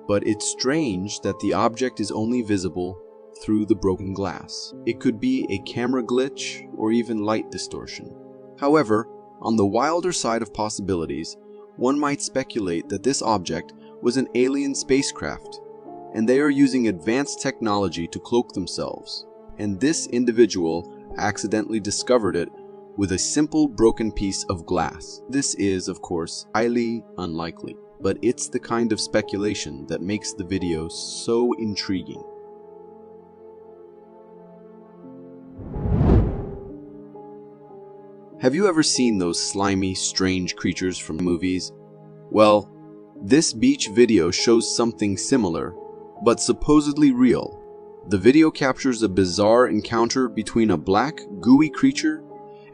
But it's strange that the object is only visible through the broken glass. It could be a camera glitch or even light distortion. However, on the wilder side of possibilities, one might speculate that this object was an alien spacecraft, and they are using advanced technology to cloak themselves, and this individual accidentally discovered it with a simple broken piece of glass. This is, of course, highly unlikely, but it's the kind of speculation that makes the video so intriguing. Have you ever seen those slimy, strange creatures from movies? Well, this beach video shows something similar, but supposedly real. The video captures a bizarre encounter between a black, gooey creature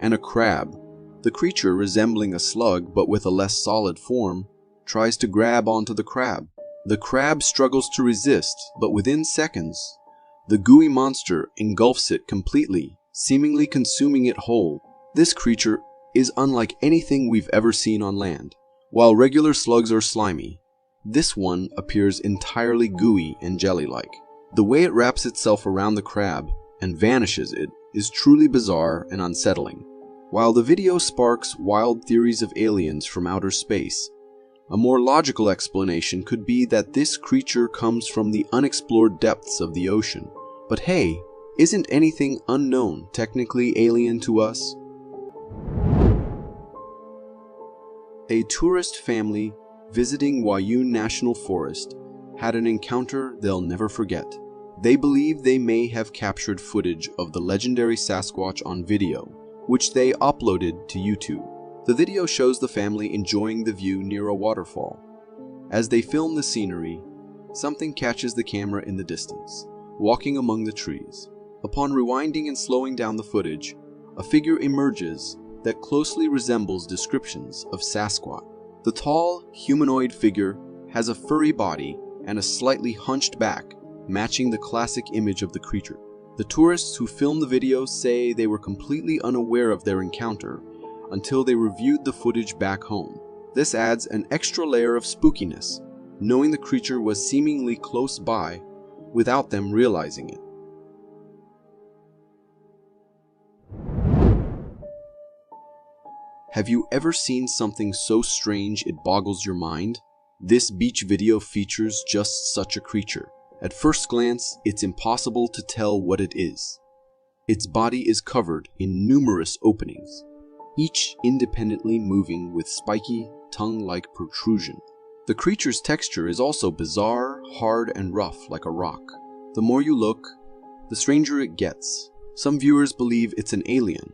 and a crab. The creature, resembling a slug but with a less solid form, tries to grab onto the crab. The crab struggles to resist, but within seconds, the gooey monster engulfs it completely, seemingly consuming it whole. This creature is unlike anything we've ever seen on land. While regular slugs are slimy, this one appears entirely gooey and jelly-like. The way it wraps itself around the crab and vanishes it is truly bizarre and unsettling. While the video sparks wild theories of aliens from outer space, a more logical explanation could be that this creature comes from the unexplored depths of the ocean. But hey, isn't anything unknown technically alien to us? A tourist family visiting Wayun National Forest had an encounter they'll never forget. They believe they may have captured footage of the legendary Sasquatch on video, which they uploaded to YouTube. The video shows the family enjoying the view near a waterfall. As they film the scenery, something catches the camera in the distance, walking among the trees. Upon rewinding and slowing down the footage, a figure emerges that closely resembles descriptions of Sasquatch. The tall, humanoid figure has a furry body and a slightly hunched back, matching the classic image of the creature. The tourists who filmed the video say they were completely unaware of their encounter until they reviewed the footage back home. This adds an extra layer of spookiness, knowing the creature was seemingly close by without them realizing it. Have you ever seen something so strange it boggles your mind? This beach video features just such a creature. At first glance, it's impossible to tell what it is. Its body is covered in numerous openings, each independently moving with spiky, tongue-like protrusion. The creature's texture is also bizarre, hard, and rough like a rock. The more you look, the stranger it gets. Some viewers believe it's an alien,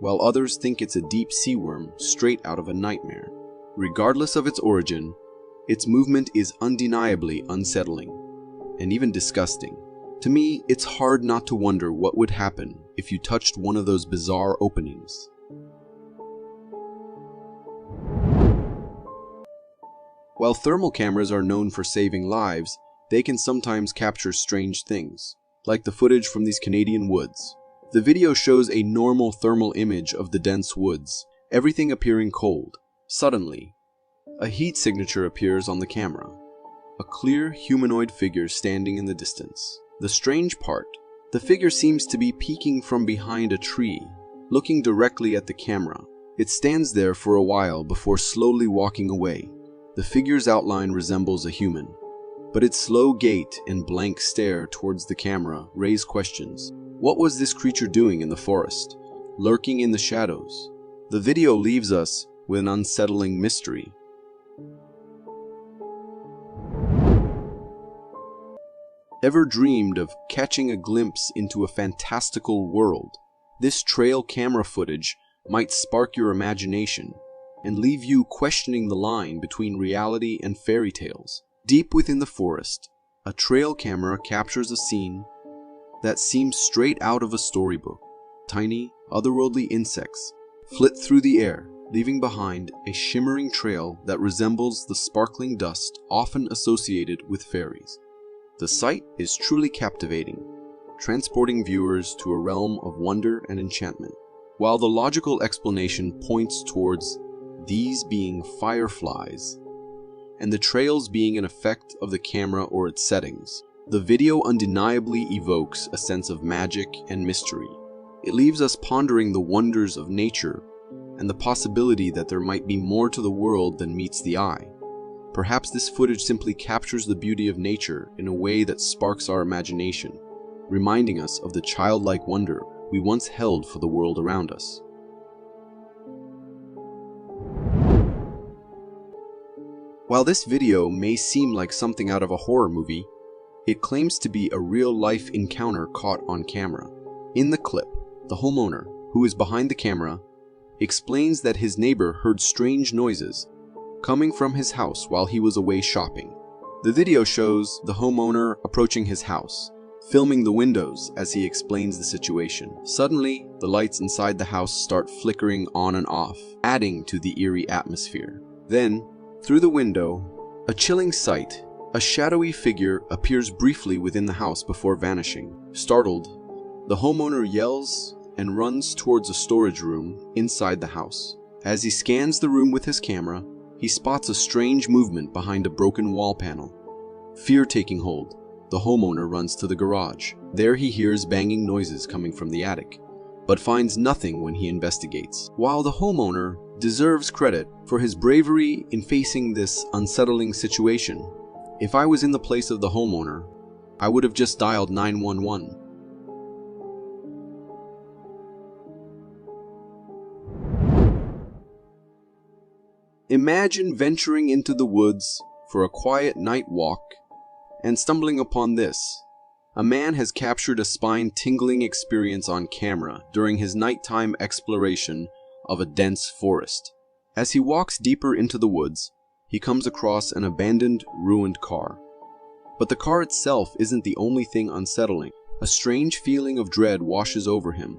while others think it's a deep sea worm straight out of a nightmare. Regardless of its origin, its movement is undeniably unsettling and even disgusting. To me, it's hard not to wonder what would happen if you touched one of those bizarre openings. While thermal cameras are known for saving lives, they can sometimes capture strange things, like the footage from these Canadian woods. The video shows a normal thermal image of the dense woods, everything appearing cold. Suddenly, a heat signature appears on the camera, a clear humanoid figure standing in the distance. The strange part, the figure seems to be peeking from behind a tree, looking directly at the camera. It stands there for a while before slowly walking away. The figure's outline resembles a human, but its slow gait and blank stare towards the camera raise questions. What was this creature doing in the forest, lurking in the shadows? The video leaves us with an unsettling mystery. Ever dreamed of catching a glimpse into a fantastical world? This trail camera footage might spark your imagination and leave you questioning the line between reality and fairy tales. Deep within the forest, a trail camera captures a scene that seems straight out of a storybook. Tiny, otherworldly insects flit through the air, leaving behind a shimmering trail that resembles the sparkling dust often associated with fairies. The sight is truly captivating, transporting viewers to a realm of wonder and enchantment. While the logical explanation points towards these being fireflies, and the trails being an effect of the camera or its settings, the video undeniably evokes a sense of magic and mystery. It leaves us pondering the wonders of nature and the possibility that there might be more to the world than meets the eye. Perhaps this footage simply captures the beauty of nature in a way that sparks our imagination, reminding us of the childlike wonder we once held for the world around us. While this video may seem like something out of a horror movie, it claims to be a real-life encounter caught on camera. In the clip, the homeowner, who is behind the camera, explains that his neighbor heard strange noises coming from his house while he was away shopping. The video shows the homeowner approaching his house, filming the windows as he explains the situation. Suddenly, the lights inside the house start flickering on and off, adding to the eerie atmosphere. Then, through the window, a chilling sight. A shadowy figure appears briefly within the house before vanishing. Startled, the homeowner yells and runs towards a storage room inside the house. As he scans the room with his camera, he spots a strange movement behind a broken wall panel. Fear taking hold, the homeowner runs to the garage. There he hears banging noises coming from the attic, but finds nothing when he investigates. While the homeowner deserves credit for his bravery in facing this unsettling situation, if I was in the place of the homeowner, I would have just dialed 911. Imagine venturing into the woods for a quiet night walk and stumbling upon this. A man has captured a spine-tingling experience on camera during his nighttime exploration of a dense forest. As he walks deeper into the woods, he comes across an abandoned, ruined car. But the car itself isn't the only thing unsettling. A strange feeling of dread washes over him,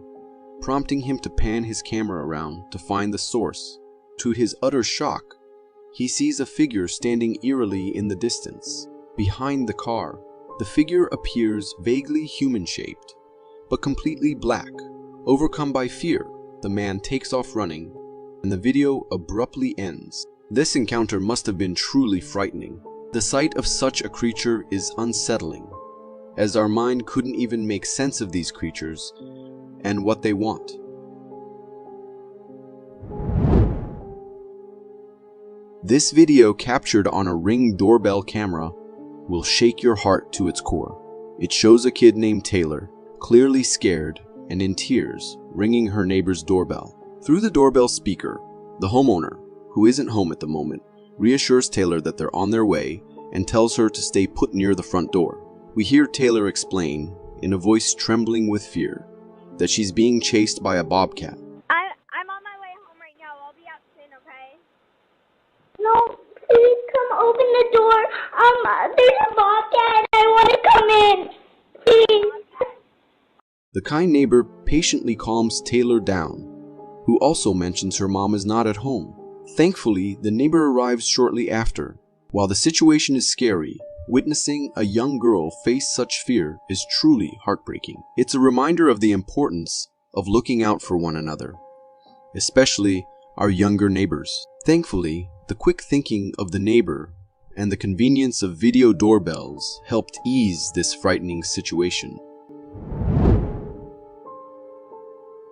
prompting him to pan his camera around to find the source. To his utter shock, he sees a figure standing eerily in the distance. Behind the car, the figure appears vaguely human-shaped, but completely black. Overcome by fear, the man takes off running, and the video abruptly ends. This encounter must have been truly frightening. The sight of such a creature is unsettling, as our mind couldn't even make sense of these creatures and what they want. This video, captured on a Ring doorbell camera, will shake your heart to its core. It shows a kid named Taylor, clearly scared and in tears, ringing her neighbor's doorbell. Through the doorbell speaker, the homeowner, who isn't home at the moment, reassures Taylor that they're on their way and tells her to stay put near the front door. We hear Taylor explain, in a voice trembling with fear, that she's being chased by a bobcat. I'm on my way home right now. I'll be out soon, okay? No, please come open the door. There's a bobcat. I want to come in. Please. The kind neighbor patiently calms Taylor down, who also mentions her mom is not at home. Thankfully, the neighbor arrives shortly after. While the situation is scary, witnessing a young girl face such fear is truly heartbreaking. It's a reminder of the importance of looking out for one another, especially our younger neighbors. Thankfully, the quick thinking of the neighbor and the convenience of video doorbells helped ease this frightening situation.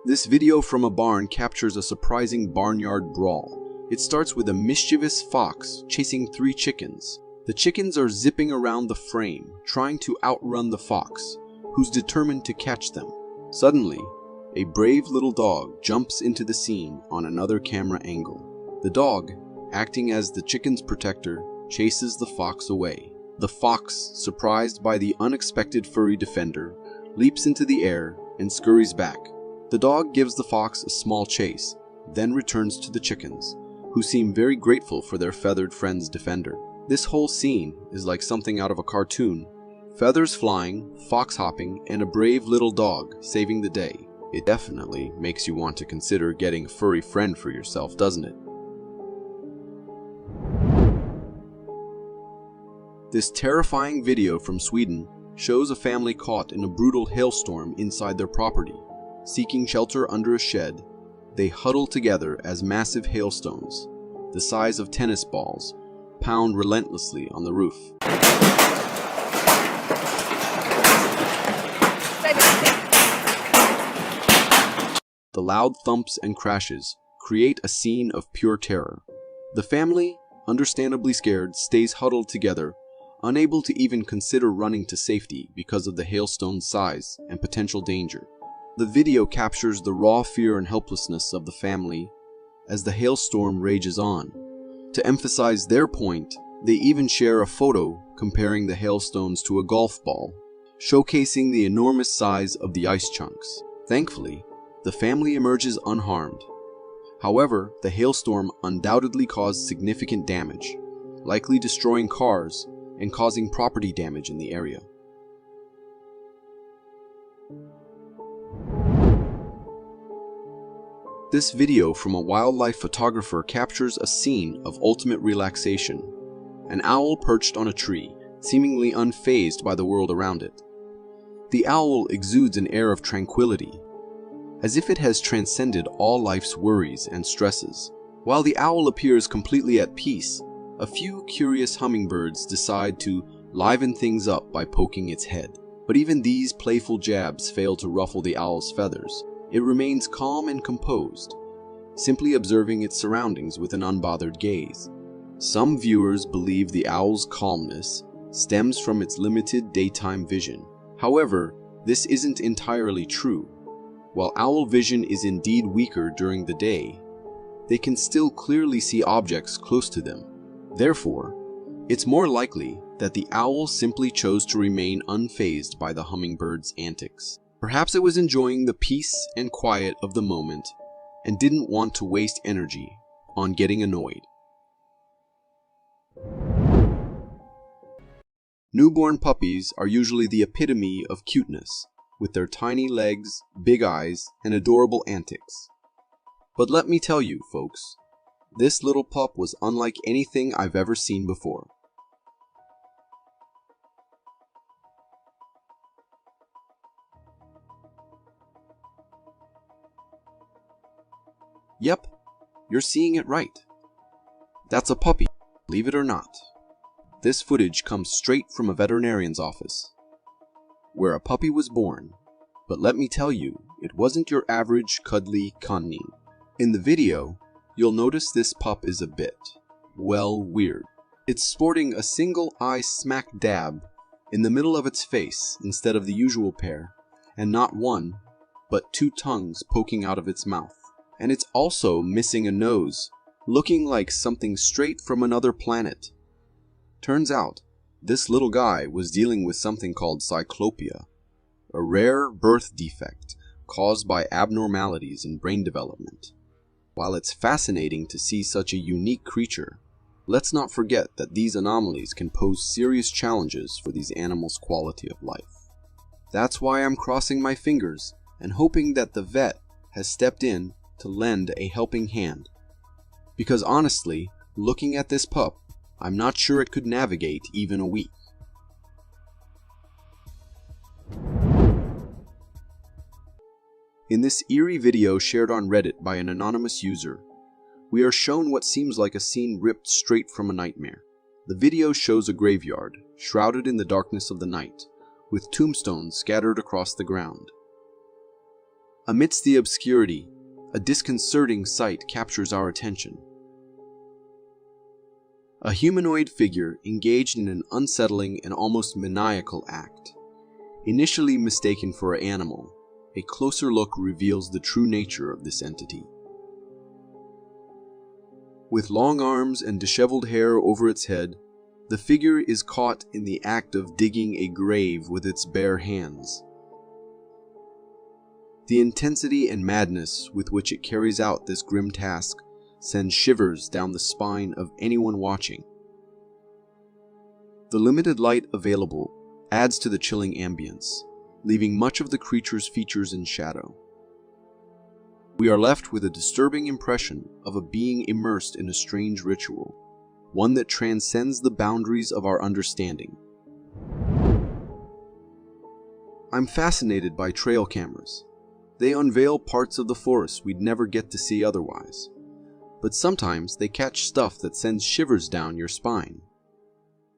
This video from a barn captures a surprising barnyard brawl. It starts with a mischievous fox chasing 3 chickens. The chickens are zipping around the frame, trying to outrun the fox, who's determined to catch them. Suddenly, a brave little dog jumps into the scene on another camera angle. The dog, acting as the chicken's protector, chases the fox away. The fox, surprised by the unexpected furry defender, leaps into the air and scurries back. The dog gives the fox a small chase, then returns to the chickens, who seem very grateful for their feathered friend's defender. This whole scene is like something out of a cartoon. Feathers flying, fox hopping, and a brave little dog saving the day. It definitely makes you want to consider getting a furry friend for yourself, doesn't it? This terrifying video from Sweden shows a family caught in a brutal hailstorm inside their property. Seeking shelter under a shed, they huddle together as massive hailstones, the size of tennis balls, pound relentlessly on the roof. The loud thumps and crashes create a scene of pure terror. The family, understandably scared, stays huddled together, unable to even consider running to safety because of the hailstone's size and potential danger. The video captures the raw fear and helplessness of the family as the hailstorm rages on. To emphasize their point, they even share a photo comparing the hailstones to a golf ball, showcasing the enormous size of the ice chunks. Thankfully, the family emerges unharmed. However, the hailstorm undoubtedly caused significant damage, likely destroying cars and causing property damage in the area. This video from a wildlife photographer captures a scene of ultimate relaxation. An owl perched on a tree, seemingly unfazed by the world around it. The owl exudes an air of tranquility, as if it has transcended all life's worries and stresses. While the owl appears completely at peace, a few curious hummingbirds decide to liven things up by poking its head. But even these playful jabs fail to ruffle the owl's feathers. It remains calm and composed, simply observing its surroundings with an unbothered gaze. Some viewers believe the owl's calmness stems from its limited daytime vision. However, this isn't entirely true. While owl vision is indeed weaker during the day, they can still clearly see objects close to them. Therefore, it's more likely that the owl simply chose to remain unfazed by the hummingbird's antics. Perhaps it was enjoying the peace and quiet of the moment and didn't want to waste energy on getting annoyed. Newborn puppies are usually the epitome of cuteness, with their tiny legs, big eyes, and adorable antics. But let me tell you, folks, this little pup was unlike anything I've ever seen before. Yep, you're seeing it right. That's a puppy, believe it or not. This footage comes straight from a veterinarian's office, where a puppy was born. But let me tell you, it wasn't your average cuddly cunny. In the video, you'll notice this pup is a bit, well, weird. It's sporting a single eye smack dab in the middle of its face instead of the usual pair, and not one, but two tongues poking out of its mouth. And it's also missing a nose, looking like something straight from another planet. Turns out, this little guy was dealing with something called cyclopia, a rare birth defect caused by abnormalities in brain development. While it's fascinating to see such a unique creature, let's not forget that these anomalies can pose serious challenges for these animals' quality of life. That's why I'm crossing my fingers and hoping that the vet has stepped in to lend a helping hand. Because honestly, looking at this pup, I'm not sure it could navigate even a week. In this eerie video shared on Reddit by an anonymous user, we are shown what seems like a scene ripped straight from a nightmare. The video shows a graveyard, shrouded in the darkness of the night, with tombstones scattered across the ground. Amidst the obscurity, a disconcerting sight captures our attention. A humanoid figure engaged in an unsettling and almost maniacal act. Initially mistaken for an animal, a closer look reveals the true nature of this entity. With long arms and disheveled hair over its head, the figure is caught in the act of digging a grave with its bare hands. The intensity and madness with which it carries out this grim task sends shivers down the spine of anyone watching. The limited light available adds to the chilling ambience, leaving much of the creature's features in shadow. We are left with a disturbing impression of a being immersed in a strange ritual, one that transcends the boundaries of our understanding. I'm fascinated by trail cameras. They unveil parts of the forest we'd never get to see otherwise. But sometimes they catch stuff that sends shivers down your spine.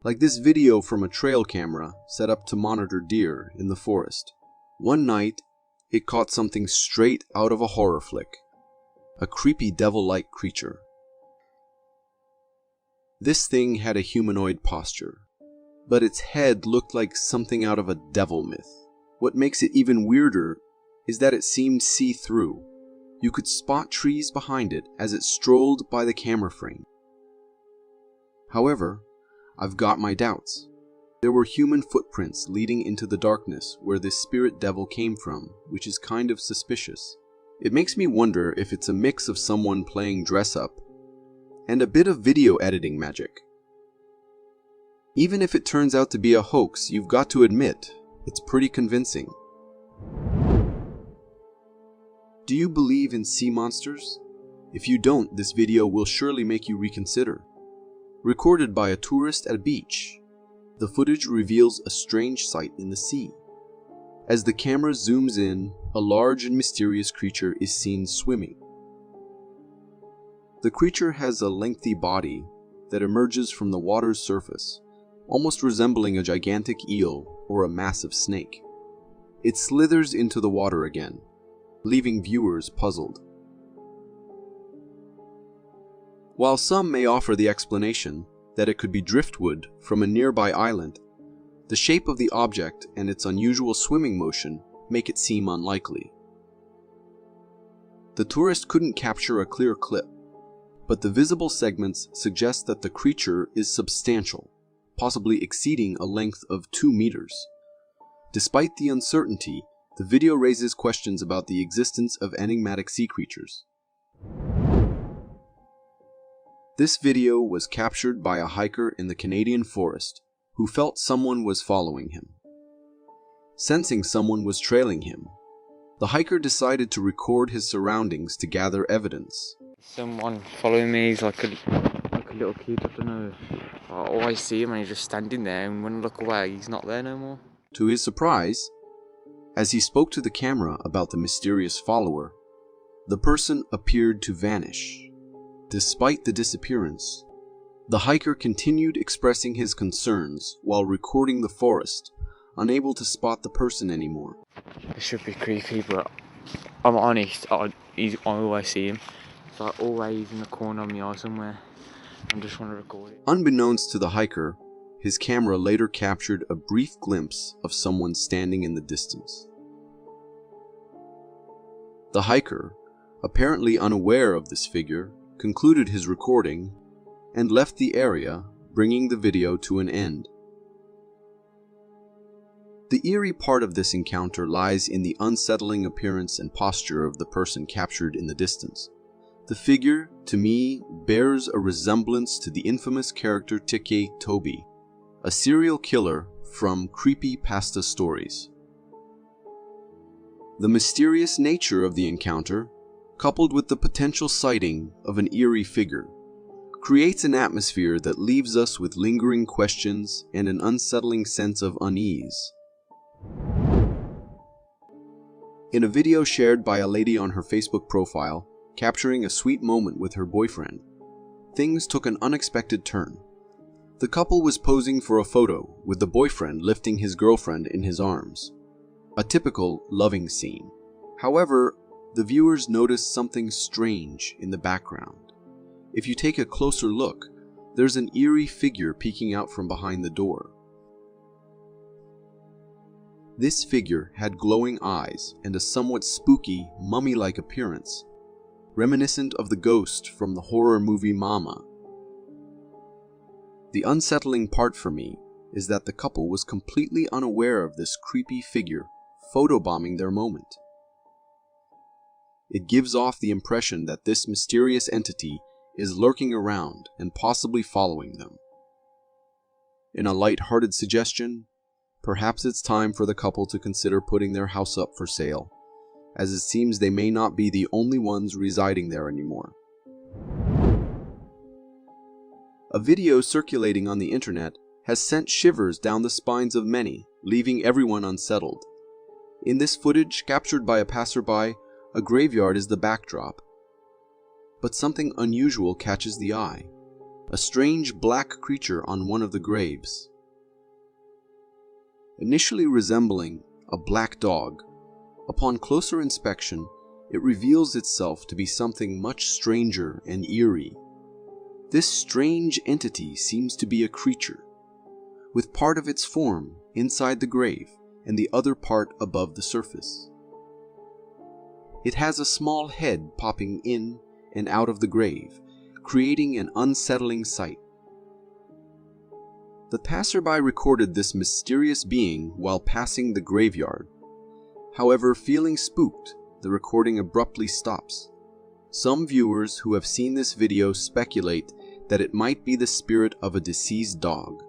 Like this video from a trail camera set up to monitor deer in the forest. One night, it caught something straight out of a horror flick. A creepy devil-like creature. This thing had a humanoid posture, but its head looked like something out of a devil myth. What makes it even weirder is that it seemed see-through. You could spot trees behind it as it strolled by the camera frame. However, I've got my doubts. There were human footprints leading into the darkness where this spirit devil came from, which is kind of suspicious. It makes me wonder if it's a mix of someone playing dress-up and a bit of video editing magic. Even if it turns out to be a hoax, you've got to admit, it's pretty convincing. Do you believe in sea monsters? If you don't, this video will surely make you reconsider. Recorded by a tourist at a beach, the footage reveals a strange sight in the sea. As the camera zooms in, a large and mysterious creature is seen swimming. The creature has a lengthy body that emerges from the water's surface, almost resembling a gigantic eel or a massive snake. It slithers into the water again, leaving viewers puzzled. While some may offer the explanation that it could be driftwood from a nearby island, the shape of the object and its unusual swimming motion make it seem unlikely. The tourist couldn't capture a clear clip, but the visible segments suggest that the creature is substantial, possibly exceeding a length of 2 meters. Despite the uncertainty, the video raises questions about the existence of enigmatic sea creatures. This video was captured by a hiker in the Canadian forest who felt someone was following him. Sensing someone was trailing him, the hiker decided to record his surroundings to gather evidence. Someone following me, he's like a little kid, I don't know. I always see him and he's just standing there, and when I look away, he's not there no more. To his surprise, as he spoke to the camera about the mysterious follower, the person appeared to vanish. Despite the disappearance, the hiker continued expressing his concerns while recording the forest, unable to spot the person anymore. It should be creepy, but I'm honest, I always see him. It's like always in the corner of my eye somewhere. I just want to record it. Unbeknownst to the hiker, his camera later captured a brief glimpse of someone standing in the distance. The hiker, apparently unaware of this figure, concluded his recording and left the area, bringing the video to an end. The eerie part of this encounter lies in the unsettling appearance and posture of the person captured in the distance. The figure, to me, bears a resemblance to the infamous character Tiki Toby, a serial killer from creepypasta stories. The mysterious nature of the encounter, coupled with the potential sighting of an eerie figure, creates an atmosphere that leaves us with lingering questions and an unsettling sense of unease. In a video shared by a lady on her Facebook profile, capturing a sweet moment with her boyfriend, things took an unexpected turn. The couple was posing for a photo with the boyfriend lifting his girlfriend in his arms. A typical loving scene. However, the viewers noticed something strange in the background. If you take a closer look, there's an eerie figure peeking out from behind the door. This figure had glowing eyes and a somewhat spooky, mummy-like appearance, reminiscent of the ghost from the horror movie Mama. The unsettling part for me is that the couple was completely unaware of this creepy figure photobombing their moment. It gives off the impression that this mysterious entity is lurking around and possibly following them. In a light-hearted suggestion, perhaps it's time for the couple to consider putting their house up for sale, as it seems they may not be the only ones residing there anymore. A video circulating on the internet has sent shivers down the spines of many, leaving everyone unsettled. In this footage captured by a passerby, a graveyard is the backdrop. But something unusual catches the eye. A strange black creature on one of the graves. Initially resembling a black dog, upon closer inspection, it reveals itself to be something much stranger and eerie. This strange entity seems to be a creature, with part of its form inside the grave and the other part above the surface. It has a small head popping in and out of the grave, creating an unsettling sight. The passerby recorded this mysterious being while passing the graveyard. However, feeling spooked, the recording abruptly stops. Some viewers who have seen this video speculate that it might be the spirit of a deceased dog,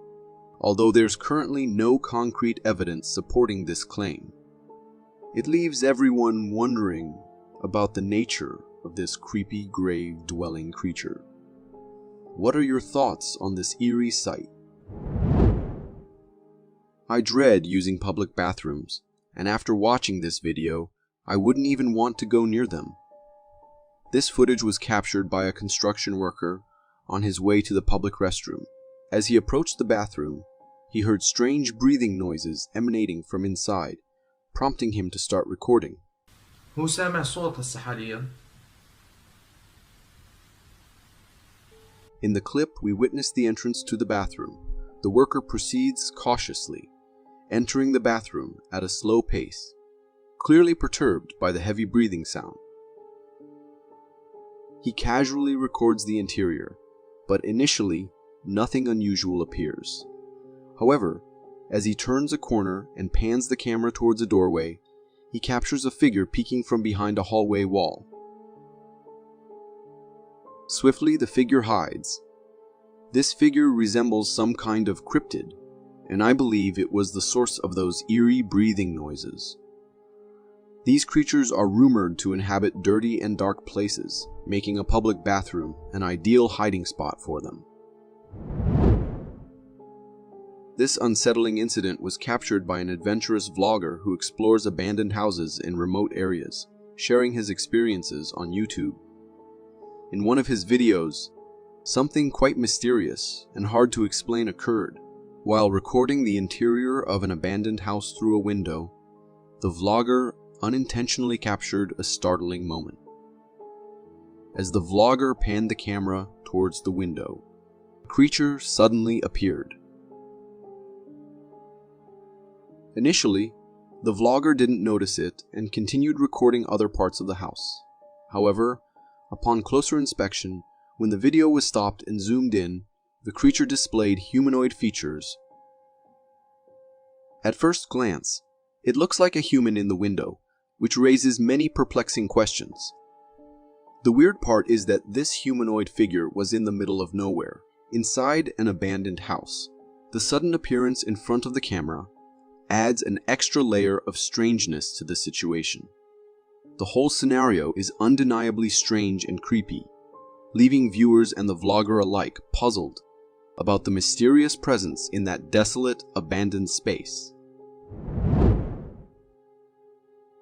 although there's currently no concrete evidence supporting this claim. It leaves everyone wondering about the nature of this creepy grave-dwelling creature. What are your thoughts on this eerie sight? I dread using public bathrooms, and after watching this video, I wouldn't even want to go near them. This footage was captured by a construction worker on his way to the public restroom. As he approached the bathroom, he heard strange breathing noises emanating from inside, prompting him to start recording. هو سامع صوت هسه حاليا. In the clip, we witness the entrance to the bathroom. The worker proceeds cautiously, entering the bathroom at a slow pace, clearly perturbed by the heavy breathing sound. He casually records the interior, but initially, nothing unusual appears. However, as he turns a corner and pans the camera towards a doorway, he captures a figure peeking from behind a hallway wall. Swiftly, the figure hides. This figure resembles some kind of cryptid, and I believe it was the source of those eerie breathing noises. These creatures are rumored to inhabit dirty and dark places, making a public bathroom an ideal hiding spot for them. This unsettling incident was captured by an adventurous vlogger who explores abandoned houses in remote areas, sharing his experiences on YouTube. In one of his videos, something quite mysterious and hard to explain occurred. While recording the interior of an abandoned house through a window, the vlogger unintentionally captured a startling moment. As the vlogger panned the camera towards the window, a creature suddenly appeared. Initially, the vlogger didn't notice it and continued recording other parts of the house. However, upon closer inspection, when the video was stopped and zoomed in, the creature displayed humanoid features. At first glance, it looks like a human in the window, which raises many perplexing questions. The weird part is that this humanoid figure was in the middle of nowhere, inside an abandoned house. The sudden appearance in front of the camera adds an extra layer of strangeness to the situation. The whole scenario is undeniably strange and creepy, leaving viewers and the vlogger alike puzzled about the mysterious presence in that desolate, abandoned space.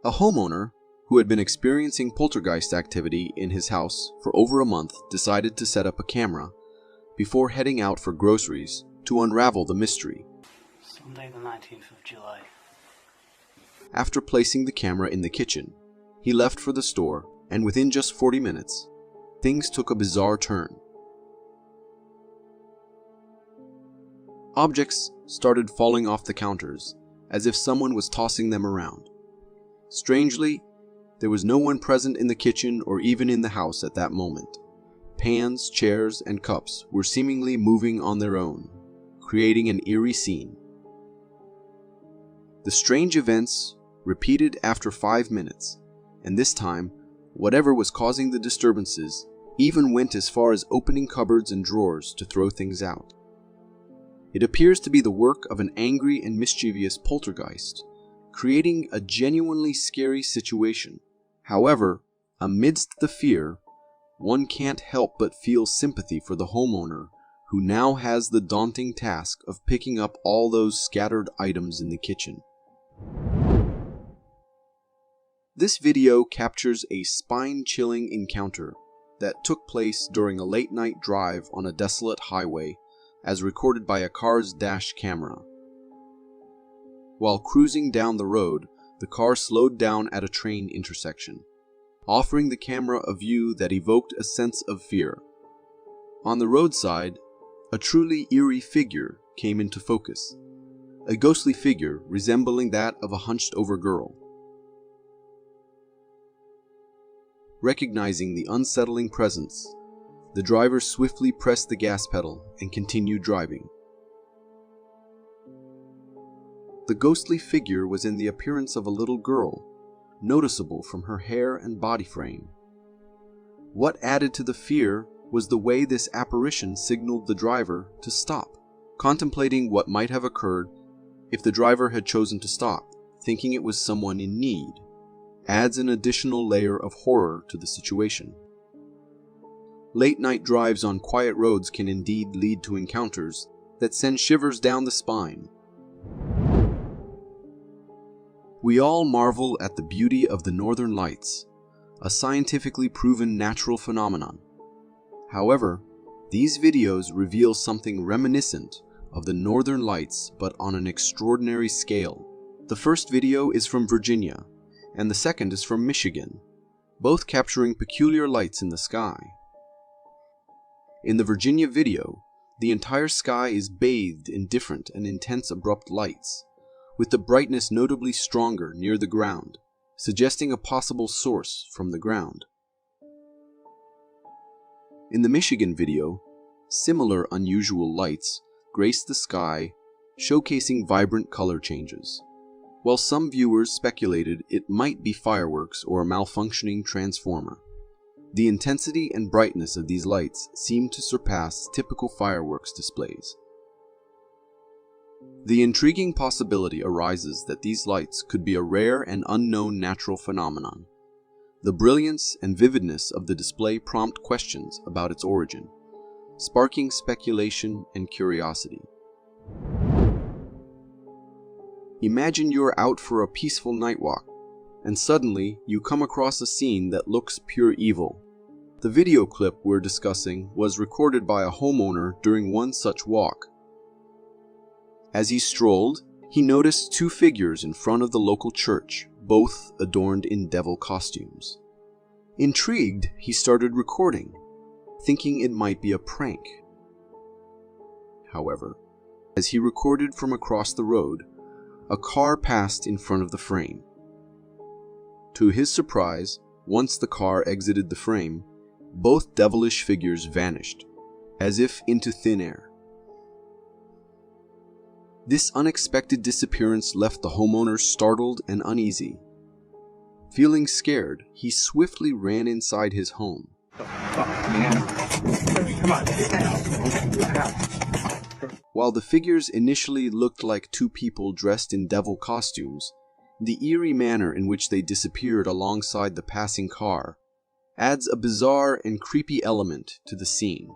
A homeowner who had been experiencing poltergeist activity in his house for over a month decided to set up a camera before heading out for groceries to unravel the mystery. Sunday the 19th of July. After placing the camera in the kitchen, he left for the store, and within just 40 minutes, things took a bizarre turn. Objects started falling off the counters, as if someone was tossing them around. Strangely, there was no one present in the kitchen or even in the house at that moment. Pans, chairs, and cups were seemingly moving on their own, creating an eerie scene. The strange events repeated after 5 minutes, and this time, whatever was causing the disturbances even went as far as opening cupboards and drawers to throw things out. It appears to be the work of an angry and mischievous poltergeist, creating a genuinely scary situation. However, amidst the fear, one can't help but feel sympathy for the homeowner who now has the daunting task of picking up all those scattered items in the kitchen. This video captures a spine-chilling encounter that took place during a late-night drive on a desolate highway, as recorded by a car's dash camera. While cruising down the road, the car slowed down at a train intersection, offering the camera a view that evoked a sense of fear. On the roadside, a truly eerie figure came into focus, a ghostly figure resembling that of a hunched-over girl. Recognizing the unsettling presence, the driver swiftly pressed the gas pedal and continued driving. The ghostly figure was in the appearance of a little girl, noticeable from her hair and body frame. What added to the fear was the way this apparition signaled the driver to stop, contemplating what might have occurred if the driver had chosen to stop, thinking it was someone in need, adds an additional layer of horror to the situation. Late-night drives on quiet roads can indeed lead to encounters that send shivers down the spine. We all marvel at the beauty of the Northern Lights, a scientifically proven natural phenomenon. However, these videos reveal something reminiscent of the Northern Lights but on an extraordinary scale. The first video is from Virginia, and the second is from Michigan, both capturing peculiar lights in the sky. In the Virginia video, the entire sky is bathed in different and intense abrupt lights, with the brightness notably stronger near the ground, suggesting a possible source from the ground. In the Michigan video, similar unusual lights grace the sky, showcasing vibrant color changes. While some viewers speculated it might be fireworks or a malfunctioning transformer, the intensity and brightness of these lights seem to surpass typical fireworks displays. The intriguing possibility arises that these lights could be a rare and unknown natural phenomenon. The brilliance and vividness of the display prompt questions about its origin, sparking speculation and curiosity. Imagine you're out for a peaceful night walk, and suddenly you come across a scene that looks pure evil. The video clip we're discussing was recorded by a homeowner during one such walk. As he strolled, he noticed two figures in front of the local church, both adorned in devil costumes. Intrigued, he started recording, thinking it might be a prank. However, as he recorded from across the road, a car passed in front of the frame. To his surprise, once the car exited the frame, both devilish figures vanished, as if into thin air. This unexpected disappearance left the homeowner startled and uneasy. Feeling scared, he swiftly ran inside his home. While the figures initially looked like two people dressed in devil costumes, the eerie manner in which they disappeared alongside the passing car adds a bizarre and creepy element to the scene.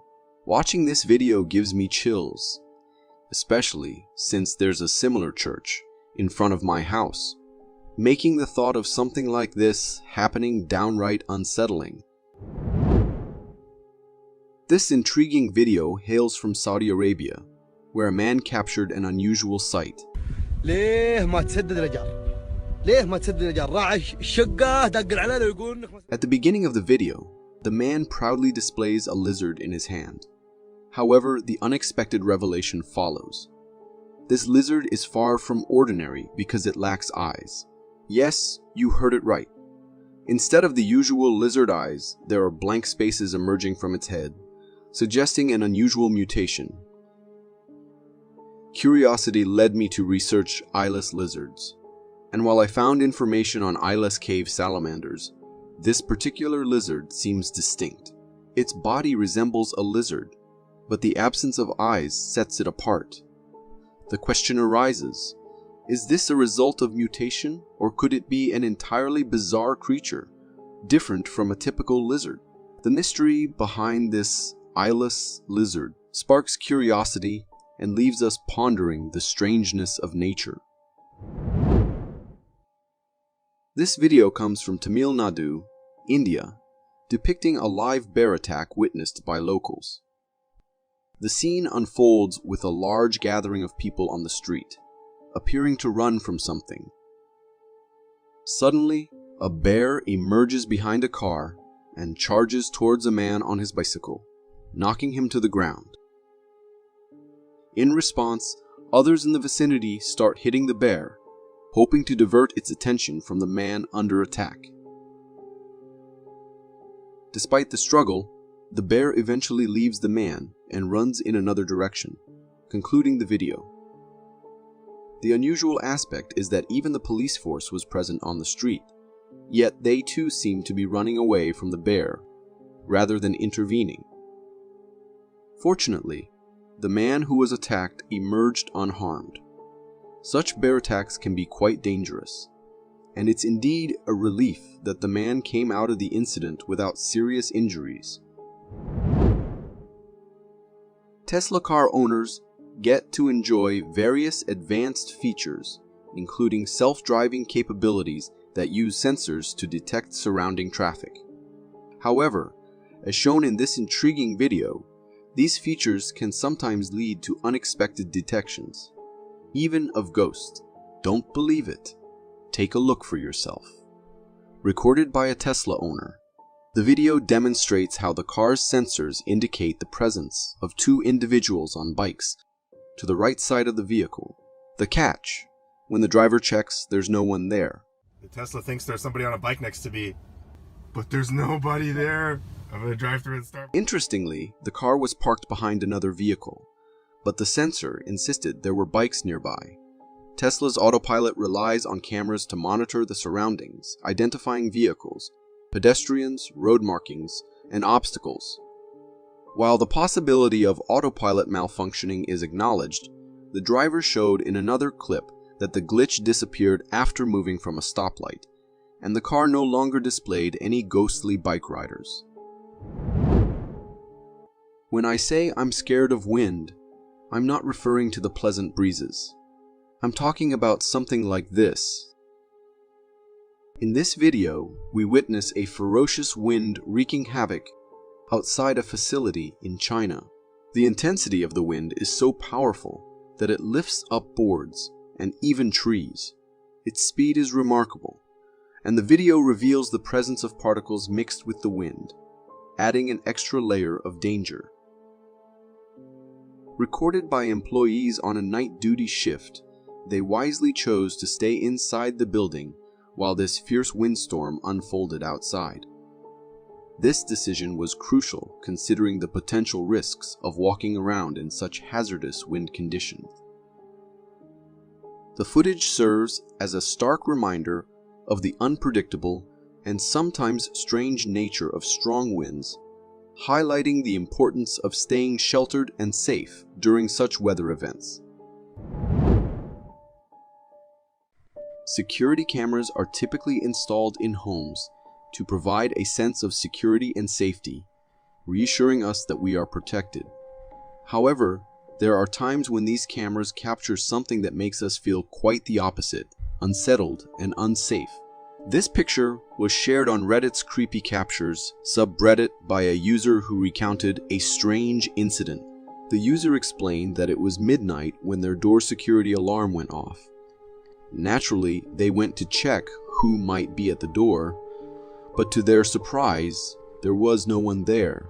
Watching this video gives me chills, especially since there's a similar church in front of my house, making the thought of something like this happening downright unsettling. This intriguing video hails from Saudi Arabia, where a man captured an unusual sight. At the beginning of the video, the man proudly displays a lizard in his hand. However, the unexpected revelation follows. This lizard is far from ordinary because it lacks eyes. Yes, you heard it right. Instead of the usual lizard eyes, there are blank spaces emerging from its head, suggesting an unusual mutation. Curiosity led me to research eyeless lizards, and while I found information on eyeless cave salamanders, this particular lizard seems distinct. Its body resembles a lizard, but the absence of eyes sets it apart. The question arises, is this a result of mutation, or could it be an entirely bizarre creature, different from a typical lizard? The mystery behind this eyeless lizard sparks curiosity and leaves us pondering the strangeness of nature. This video comes from Tamil Nadu, India, depicting a live bear attack witnessed by locals. The scene unfolds with a large gathering of people on the street, appearing to run from something. Suddenly, a bear emerges behind a car and charges towards a man on his bicycle, knocking him to the ground. In response, others in the vicinity start hitting the bear, hoping to divert its attention from the man under attack. Despite the struggle, the bear eventually leaves the man and runs in another direction, concluding the video. The unusual aspect is that even the police force was present on the street, yet they too seem to be running away from the bear, rather than intervening. Fortunately, the man who was attacked emerged unharmed. Such bear attacks can be quite dangerous, and it's indeed a relief that the man came out of the incident without serious injuries. Tesla car owners get to enjoy various advanced features, including self-driving capabilities that use sensors to detect surrounding traffic. However, as shown in this intriguing video, these features can sometimes lead to unexpected detections, even of ghosts. Don't believe it. Take a look for yourself. Recorded by a Tesla owner, the video demonstrates how the car's sensors indicate the presence of two individuals on bikes to the right side of the vehicle. The catch: when the driver checks, there's no one there. The Tesla thinks there's somebody on a bike next to me, but there's nobody there. I'm gonna drive through and start. Interestingly, the car was parked behind another vehicle, but the sensor insisted there were bikes nearby. Tesla's autopilot relies on cameras to monitor the surroundings, identifying vehicles, pedestrians, road markings, and obstacles. While the possibility of autopilot malfunctioning is acknowledged, the driver showed in another clip that the glitch disappeared after moving from a stoplight, and the car no longer displayed any ghostly bike riders. When I say I'm scared of wind, I'm not referring to the pleasant breezes. I'm talking about something like this. In this video, we witness a ferocious wind wreaking havoc outside a facility in China. The intensity of the wind is so powerful that it lifts up boards and even trees. Its speed is remarkable, and the video reveals the presence of particles mixed with the wind, adding an extra layer of danger. Recorded by employees on a night duty shift, they wisely chose to stay inside the building while this fierce windstorm unfolded outside. This decision was crucial considering the potential risks of walking around in such hazardous wind conditions. The footage serves as a stark reminder of the unpredictable and sometimes strange nature of strong winds, highlighting the importance of staying sheltered and safe during such weather events. Security cameras are typically installed in homes to provide a sense of security and safety, reassuring us that we are protected. However, there are times when these cameras capture something that makes us feel quite the opposite, unsettled and unsafe. This picture was shared on Reddit's Creepy Captures subreddit by a user who recounted a strange incident. The user explained that it was midnight when their door security alarm went off. Naturally, they went to check who might be at the door, but to their surprise, there was no one there.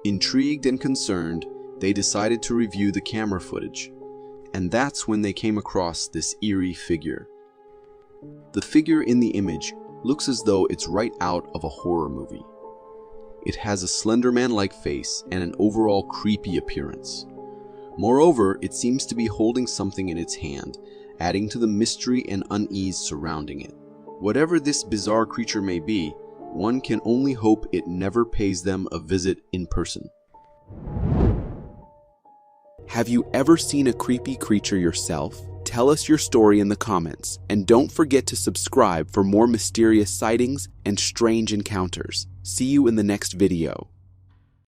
Intrigued and concerned, they decided to review the camera footage, and that's when they came across this eerie figure. The figure in the image looks as though it's right out of a horror movie. It has a Slender Man-like face and an overall creepy appearance. Moreover, it seems to be holding something in its hand, adding to the mystery and unease surrounding it. Whatever this bizarre creature may be, one can only hope it never pays them a visit in person. Have you ever seen a creepy creature yourself? Tell us your story in the comments, and don't forget to subscribe for more mysterious sightings and strange encounters. See you in the next video.